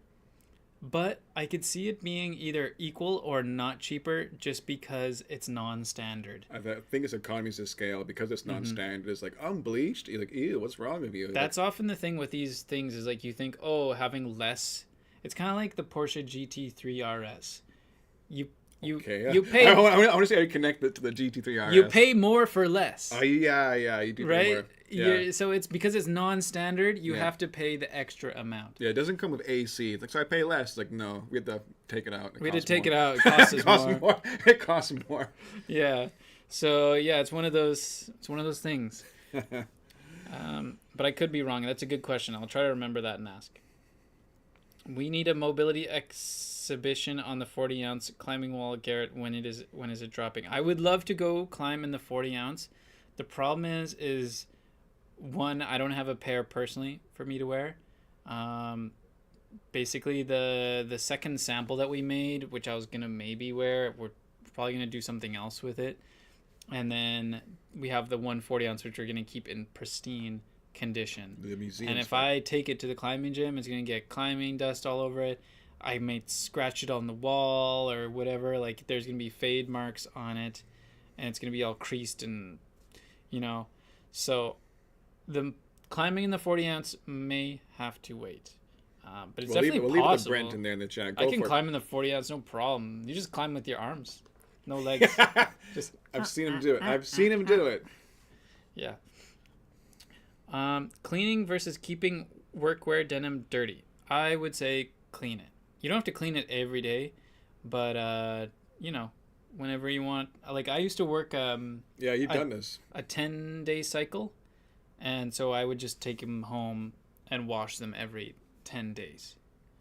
but I could see it being either equal or not cheaper just because it's non-standard. I think it's economies of scale because it's non-standard. It's like unbleached. You're like, ew, what's wrong with you? That's often the thing with these things is like you think, oh, having less. It's kind of like the Porsche GT3 RS. You pay I want to see how you connect it to the GT3 RS. you pay more for less. Yeah, you do pay more. Right? Yeah. So it's because it's non-standard, you Yeah. have to pay the extra amount. Yeah, it doesn't come with AC. It's like, so I pay less. It's like, no, we had to take it out. We had to take it out. It costs us more. It costs more. Yeah. So yeah, it's one of those things. But I could be wrong. That's a good question. I'll try to remember that and ask. We need a mobility exhibition on the 40-ounce climbing wall, Garrett. When is it dropping? I would love to go climb in the 40-ounce. The problem is one, I don't have a pair personally for me to wear. Basically, the second sample that we made, which I was gonna maybe wear, we're probably gonna do something else with it. And then we have the 140-ounce, which we're gonna keep in pristine condition. The museum. And if I take it to the climbing gym, it's going to get climbing dust all over it. I may scratch it on the wall or whatever. Like, there's going to be fade marks on it. And it's going to be all creased and, So, the climbing in the 40-ounce may have to wait. But it's definitely we'll possible. leave the Brent in there in the chat. Go I can for climb in the 40-ounce, no problem. You just climb with your arms. No legs. Just I've seen him do it. Yeah. Cleaning versus keeping workwear denim dirty. I would say clean it. You don't have to clean it every day, but whenever you want. Like I used to work Yeah, you've done this. a 10-day cycle, and so I would just take them home and wash them every 10 days.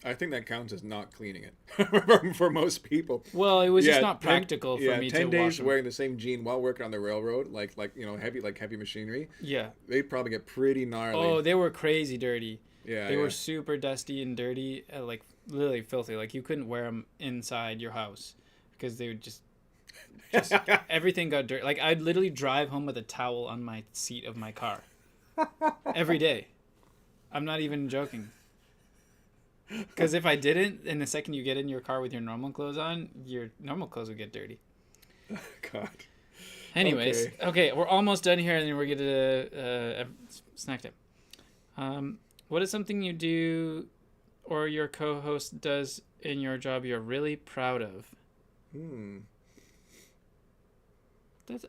I think that counts as not cleaning it for most people. Well, it was just not 10 practical for me 10 to days wash them. wearing the same jean while working on the railroad, like heavy machinery. Yeah. They'd probably get pretty gnarly. Oh, they were crazy dirty. Yeah, They were super dusty and dirty, like literally filthy. Like you couldn't wear them inside your house because they would just everything got dirty. Like I'd literally drive home with a towel on my seat of my car every day. I'm not even joking. Because if I didn't, in the second you get in your car with your normal clothes on, your normal clothes would get dirty. God. Anyways, okay, we're almost done here, and then we're going to snack time. What is something you do or your co-host does in your job you're really proud of?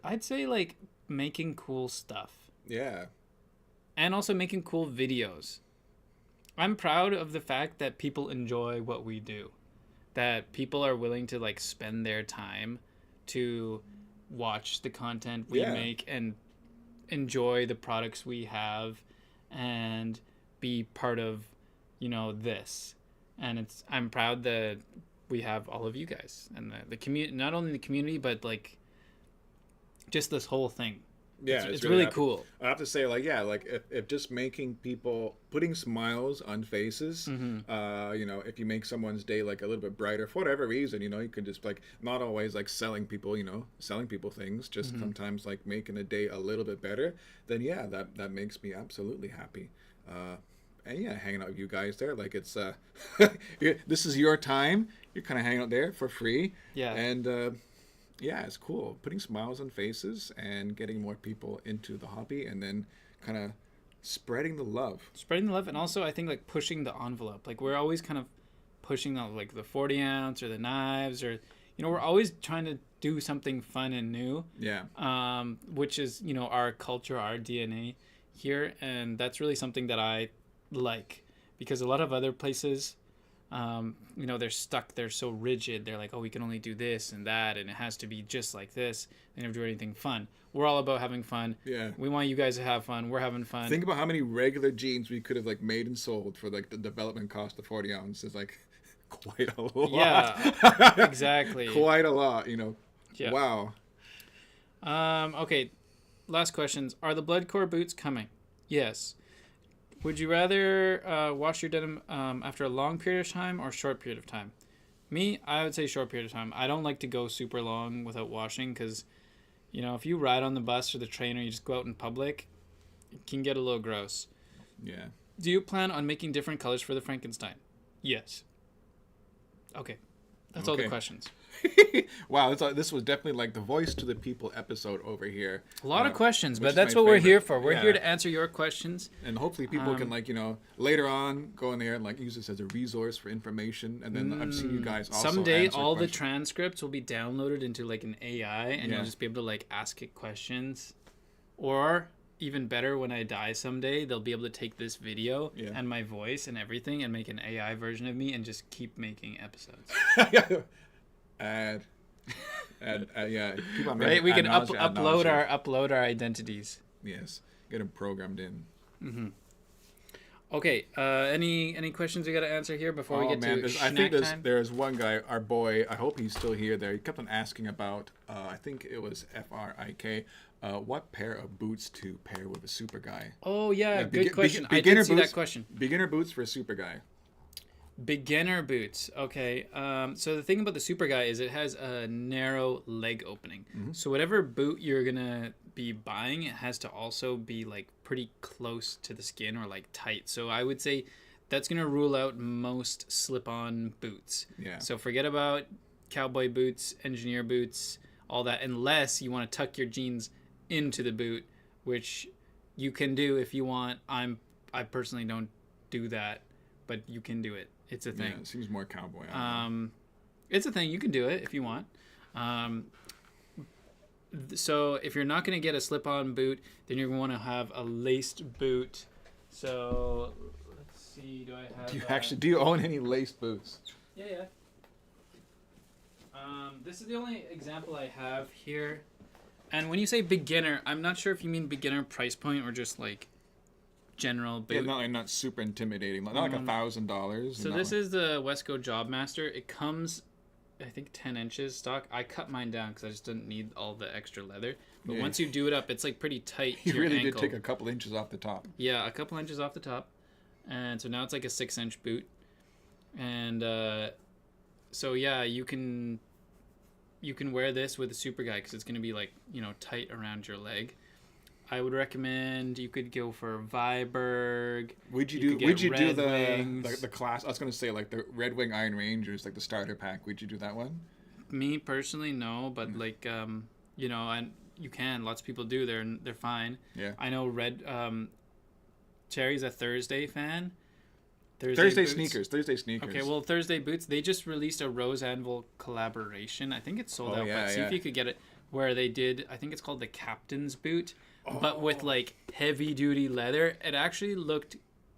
I'd say, like, making cool stuff. Yeah. And also making cool videos. I'm proud of the fact that people enjoy what we do. That people are willing to, like, spend their time to watch the content we make and enjoy the products we have and be part of, this. And I'm proud that we have all of you guys and the community, not only the community, but, like, just this whole thing. Yeah, it's really cool. I have to say, if just making people, putting smiles on faces, if you make someone's day like a little bit brighter for whatever reason, you could just like not always like selling people things, just sometimes like making a day a little bit better. Then that makes me absolutely happy. And hanging out with you guys there, like it's this is your time. You're kind of hanging out there for free. Yeah, and. Yeah, it's cool. Putting smiles on faces and getting more people into the hobby and then kind of spreading the love. And also I think like pushing the envelope. Like we're always kind of pushing the, like the 40 ounce or the knives or, we're always trying to do something fun and new. Yeah. Which is, our culture, our DNA here. And that's really something that I like because a lot of other places, they're stuck. They're so rigid. They're like, oh, we can only do this and that, and it has to be just like this. They never do anything fun. We're all about having fun. Yeah. We want you guys to have fun. We're having fun. Think about how many regular jeans we could have like made and sold for like the development cost of 40 ounces. Like quite a lot. Yeah, exactly. Quite a lot. Yeah. Wow. Okay. Last questions. Are the Bloodcore boots coming? Yes. Would you rather wash your denim after a long period of time or short period of time? Me, I would say short period of time. I don't like to go super long without washing because, if you ride on the bus or the train or you just go out in public, it can get a little gross. Yeah. Do you plan on making different colors for the Frankenstein? Yes. Okay. That's all the questions. Wow, this was definitely like the voice to the people episode over here. A lot of questions, but that's what we're here for. We're here to answer your questions. And hopefully people can later on go in there and use this as a resource for information. And then I've seen you guys also someday all the transcripts will be downloaded into like an AI and you'll just be able to like ask it questions. Or even better, when I die someday, they'll be able to take this video and my voice and everything and make an AI version of me and just keep making episodes. Keep on right, we can upload our identities. Yes, get them programmed in. Mm-hmm. Okay, any questions we got to answer here before we get to snack time? I think there's one guy, our boy. I hope he's still here. There, he kept on asking about. I think it was FRIK. What pair of boots to pair with a super guy? Oh yeah, good question. I did see that question. Beginner boots for a super guy. Beginner boots. Okay. So the thing about the super guy is it has a narrow leg opening. Mm-hmm. So whatever boot you're gonna be buying, it has to also be like pretty close to the skin or like tight. So I would say that's gonna rule out most slip-on boots. Yeah. So forget about cowboy boots, engineer boots, all that, unless you want to tuck your jeans into the boot, which you can do if you want. I personally don't do that, but you can do it. It's a thing. Yeah, it seems more cowboy. It's a thing. You can do it if you want. So if you're not going to get a slip-on boot, then you're going to want to have a laced boot. So let's see. Do I have? Do you own any laced boots? Yeah. This is the only example I have here. And when you say beginner, I'm not sure if you mean beginner price point or just like general boot. Yeah, not super intimidating. Not like $1,000. So this is the Wesco Jobmaster. It comes, I think, 10 inches stock. I cut mine down because I just didn't need all the extra leather. But once you do it up, it's like pretty tight to You your really ankle. did take a couple inches off the top. Yeah, a couple inches off the top. And so now it's like a 6-inch boot. And so yeah, you can wear this with a super guy because it's going to be like, you know, tight around your leg. I would recommend you could go for Viberg. Would you do the class? I was gonna say like the Red Wing Iron Rangers, like the starter pack. Would you do that one? Me personally, no, but like you know, and you can. Lots of people do. They're fine. Yeah. I know Cherry's a Thursday fan. Thursday sneakers. Okay, well, Thursday boots. They just released a Rose Anvil collaboration. I think it's sold out. Yeah, but see if you could get it. Where they did, I think it's called the Captain's Boot, but with like heavy duty leather. It actually looked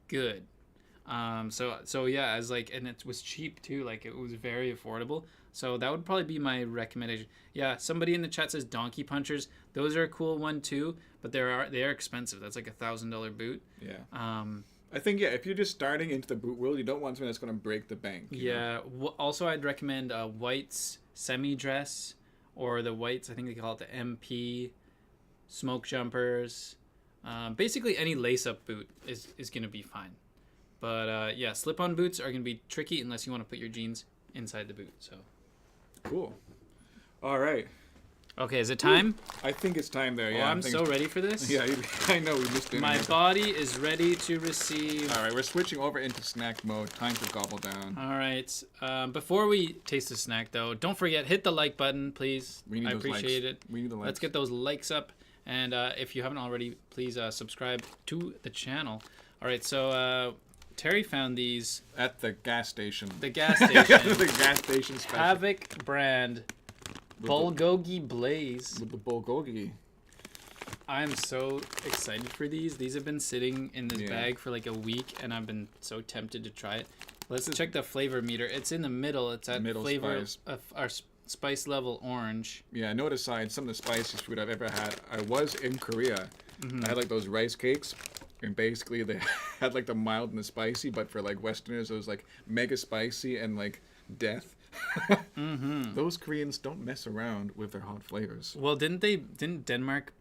good. So yeah, as like, and it was cheap too. Like it was very affordable. So that would probably be my recommendation. Yeah, somebody in the chat says Donkey Punchers. Those are a cool one too, but they are expensive. That's like $1,000 boot. Yeah. I think if you're just starting into the boot world, you don't want something that's going to break the bank. Yeah. Also, I'd recommend White's semi dress or the White's. I think they call it the MP smoke jumpers. Basically, any lace up boot is going to be fine. But yeah, slip on boots are going to be tricky unless you want to put your jeans inside the boot. So cool. All right. Okay, is it time? I think it's time there. Yeah, I'm so ready for this. Yeah, I know we missed it. My body is ready to receive. All right, we're switching over into snack mode. Time to gobble down. All right. Before we taste the snack, though, don't forget, hit the like button, please. I appreciate it. We need the likes. Let's get those likes up. And if you haven't already, please subscribe to the channel. All right, so Terry found these at the gas station. The gas station. The gas station special. Havoc brand. Bulgogi Blaze. With the Bulgogi. I'm so excited for these. These have been sitting in this bag for like a week, and I've been so tempted to try it. Let's check the flavor meter. It's in the middle. It's at flavor spice. Of our spice level orange. Yeah, note aside, some of the spiciest food I've ever had. I was in Korea. I had like those rice cakes, and basically they had like the mild and the spicy, but for like Westerners, it was like mega spicy and like death. Those Koreans don't mess around with their hot flavors. Well, didn't Denmark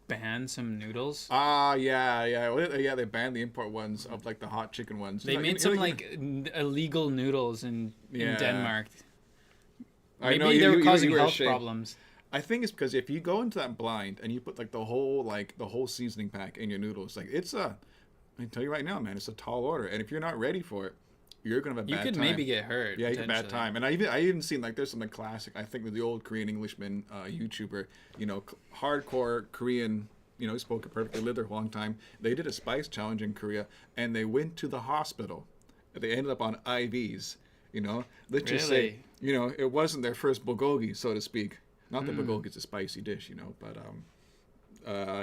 ban some noodles? Yeah. They banned the import ones of like the hot chicken ones. They made some like illegal noodles in Denmark. Maybe they were causing health problems. I think it's because if you go into that blind and you put like the whole seasoning pack in your noodles, like I can tell you right now, man, it's a tall order, and if you're not ready for it, you're gonna have a bad time. You could maybe get hurt. Yeah, you get a bad time. And I even seen like there's something classic. I think with the old Korean Englishman YouTuber, hardcore Korean, he spoke it perfectly, lived there a long time. They did a spice challenge in Korea, and they went to the hospital. They ended up on IVs. Let's just say, it wasn't their first bulgogi, so to speak. Not that bulgogi is a spicy dish, but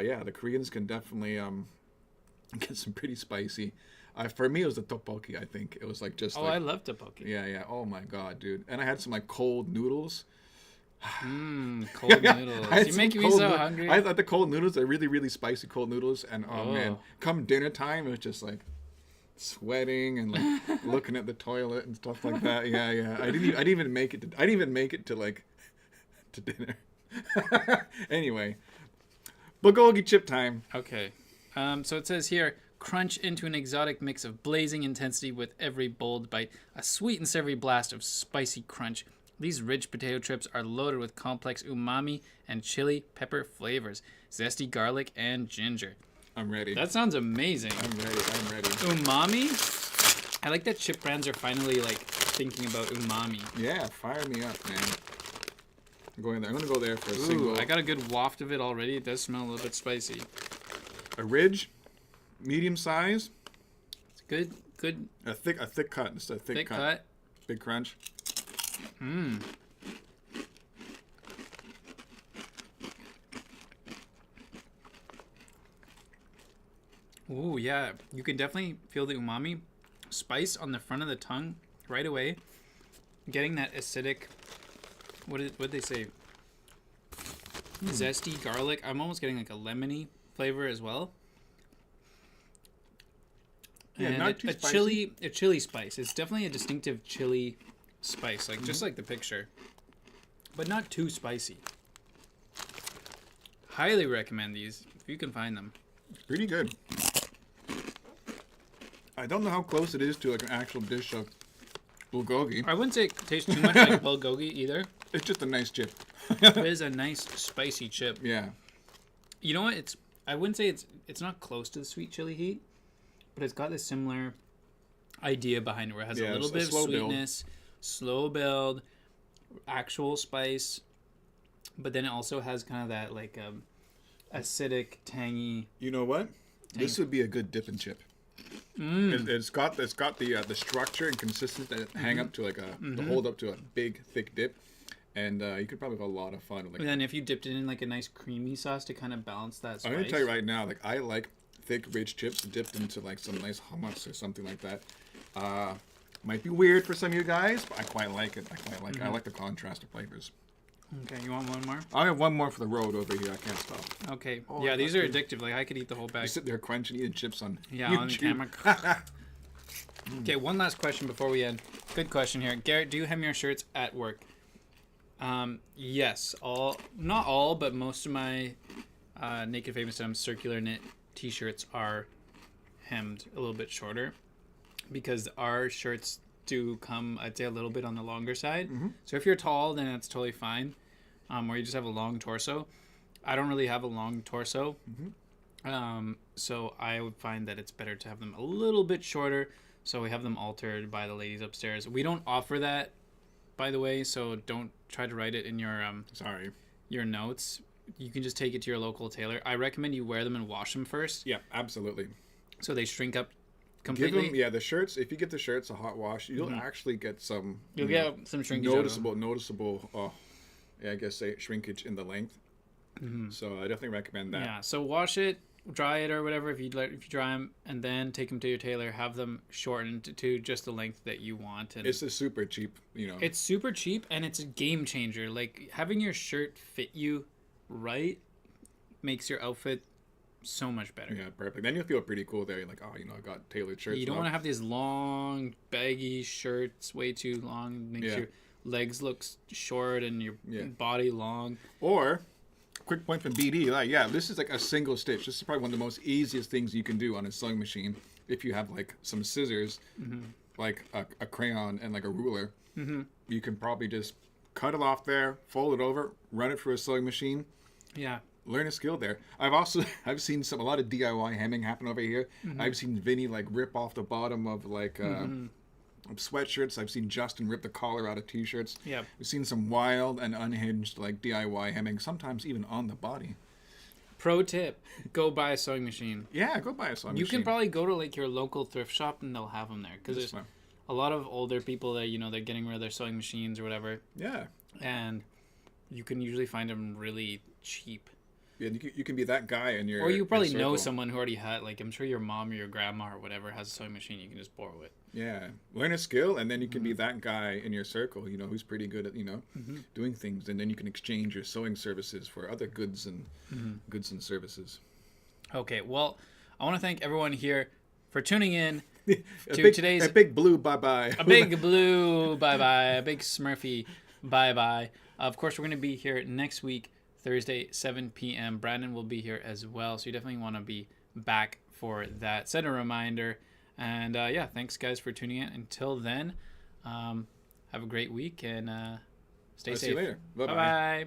yeah, the Koreans can definitely get some pretty spicy. For me, it was the tteokbokki. I think it was like just. I love tteokbokki. Yeah. Oh my god, dude! And I had some like cold noodles. Cold noodles. You make me so hungry. I thought the cold noodles are really, really spicy cold noodles, and man, come dinner time, it was just like sweating and like looking at the toilet and stuff like that. Yeah. I didn't even make it to like to dinner. Anyway, bulgogi chip time. Okay, so it says here. Crunch into an exotic mix of blazing intensity with every bold bite, a sweet and savory blast of spicy crunch. These rich potato chips are loaded with complex umami and chili pepper flavors, zesty garlic and ginger. I'm ready. That sounds amazing. I'm ready. Umami? I like that chip brands are finally like thinking about umami. Yeah, fire me up, man. I'm going there. I'm gonna go there for a single. I got a good waft of it already. It does smell a little bit spicy. A ridge. Medium size. It's good. A thick cut. It's a thick cut. Big crunch. Ooh, yeah. You can definitely feel the umami spice on the front of the tongue right away. Getting that acidic What did they say? Zesty garlic. I'm almost getting like a lemony flavor as well. Yeah, And not too a spicy. chili spice. It's definitely a distinctive chili spice, like just like the picture, but not too spicy. Highly recommend these if you can find them. Pretty good. I don't know how close it is to like an actual dish of bulgogi. I wouldn't say it tastes too much like bulgogi either. It's just a nice chip. It is a nice spicy chip. Yeah. You know what? I wouldn't say it's not close to the sweet chili heat, but it's got this similar idea behind it where it has a little bit of sweetness, slow build, actual spice, but then it also has kind of that like acidic, tangy. You know what? This would be a good dip and chip. It's got the structure and consistency that hang up to like to hold up to a big thick dip, and you could probably have a lot of fun. Like, And then if you dipped it in like a nice creamy sauce to kind of balance that spice. I'm gonna tell you right now, like I like thick, rich chips dipped into like some nice hummus or something like that. Might be weird for some of you guys, but I quite like it. I like the contrast of flavors. Okay, you want one more? I have one more for the road over here. I can't stop. Okay. Oh, yeah, I these got are you. addictive. Like I could eat the whole You bag. sit there crunching, eating chips on Yeah, on the YouTube. camera. Okay, one last question before we end. Good question here. Garrett, do you hem your shirts at work? Yes. Not all, but most of my Naked Famous Denim circular knit t-shirts are hemmed a little bit shorter because our shirts do come, I'd say, a little bit on the longer side. So if you're tall, then that's totally fine. Or you just have a long torso. I don't really have a long torso. So I would find that it's better to have them a little bit shorter. So we have them altered by the ladies upstairs. We don't offer that, by the way, so don't try to write it in your your notes. You can just take it to your local tailor. I recommend you wear them and wash them first. Yeah, absolutely. So they shrink up completely. Give them, the shirts. If you get the shirts a hot wash, you'll actually get some. You'll get some shrinkage. Noticeable. I guess say shrinkage in the length. So I definitely recommend that. Yeah. So wash it, dry it or whatever if you dry them, and then take them to your tailor. Have them shortened to just the length that you want. And It's a super cheap, it's super cheap and it's a game changer. Like having your shirt fit you right makes your outfit so much better. Yeah, perfect. Then you'll feel pretty cool there. You're like, oh, I got tailored shirts. You don't want to have these long, baggy shirts, way too long. Makes your legs look short and your body long. Or, quick point from BD, this is like a single stitch. This is probably one of the most easiest things you can do on a sewing machine. If you have like some scissors, like a crayon and like a ruler, you can probably just cut it off there, fold it over, run it through a sewing machine. Yeah. Learn a skill there. I've seen a lot of DIY hemming happen over here. I've seen Vinny like rip off the bottom of like sweatshirts. I've seen Justin rip the collar out of t-shirts. Yeah. We've seen some wild and unhinged like DIY hemming, sometimes even on the body. Pro tip: go buy a sewing machine. Yeah, go buy a sewing machine. You can probably go to like your local thrift shop and they'll have them there because there's a lot of older people that they're getting rid of their sewing machines or whatever. Yeah. And you can usually find them really cheap. Yeah, you can be that guy in your. Or you probably know circle. someone who already had, like, I'm sure your mom or your grandma or whatever has a sewing machine you can just borrow it. Yeah, learn a skill, and then you can be that guy in your circle, who's pretty good at, doing things, and then you can exchange your sewing services for other goods and services. Okay, well, I want to thank everyone here for tuning in today's. A big blue bye-bye. A big blue bye-bye. A big Smurfy bye-bye. Of course, we're going to be here next week. Thursday, 7 p.m. Brandon will be here as well, so you definitely want to be back for that. Set a reminder. And, thanks, guys, for tuning in. Until then, have a great week and stay safe. See you later. Bye-bye. Bye-bye.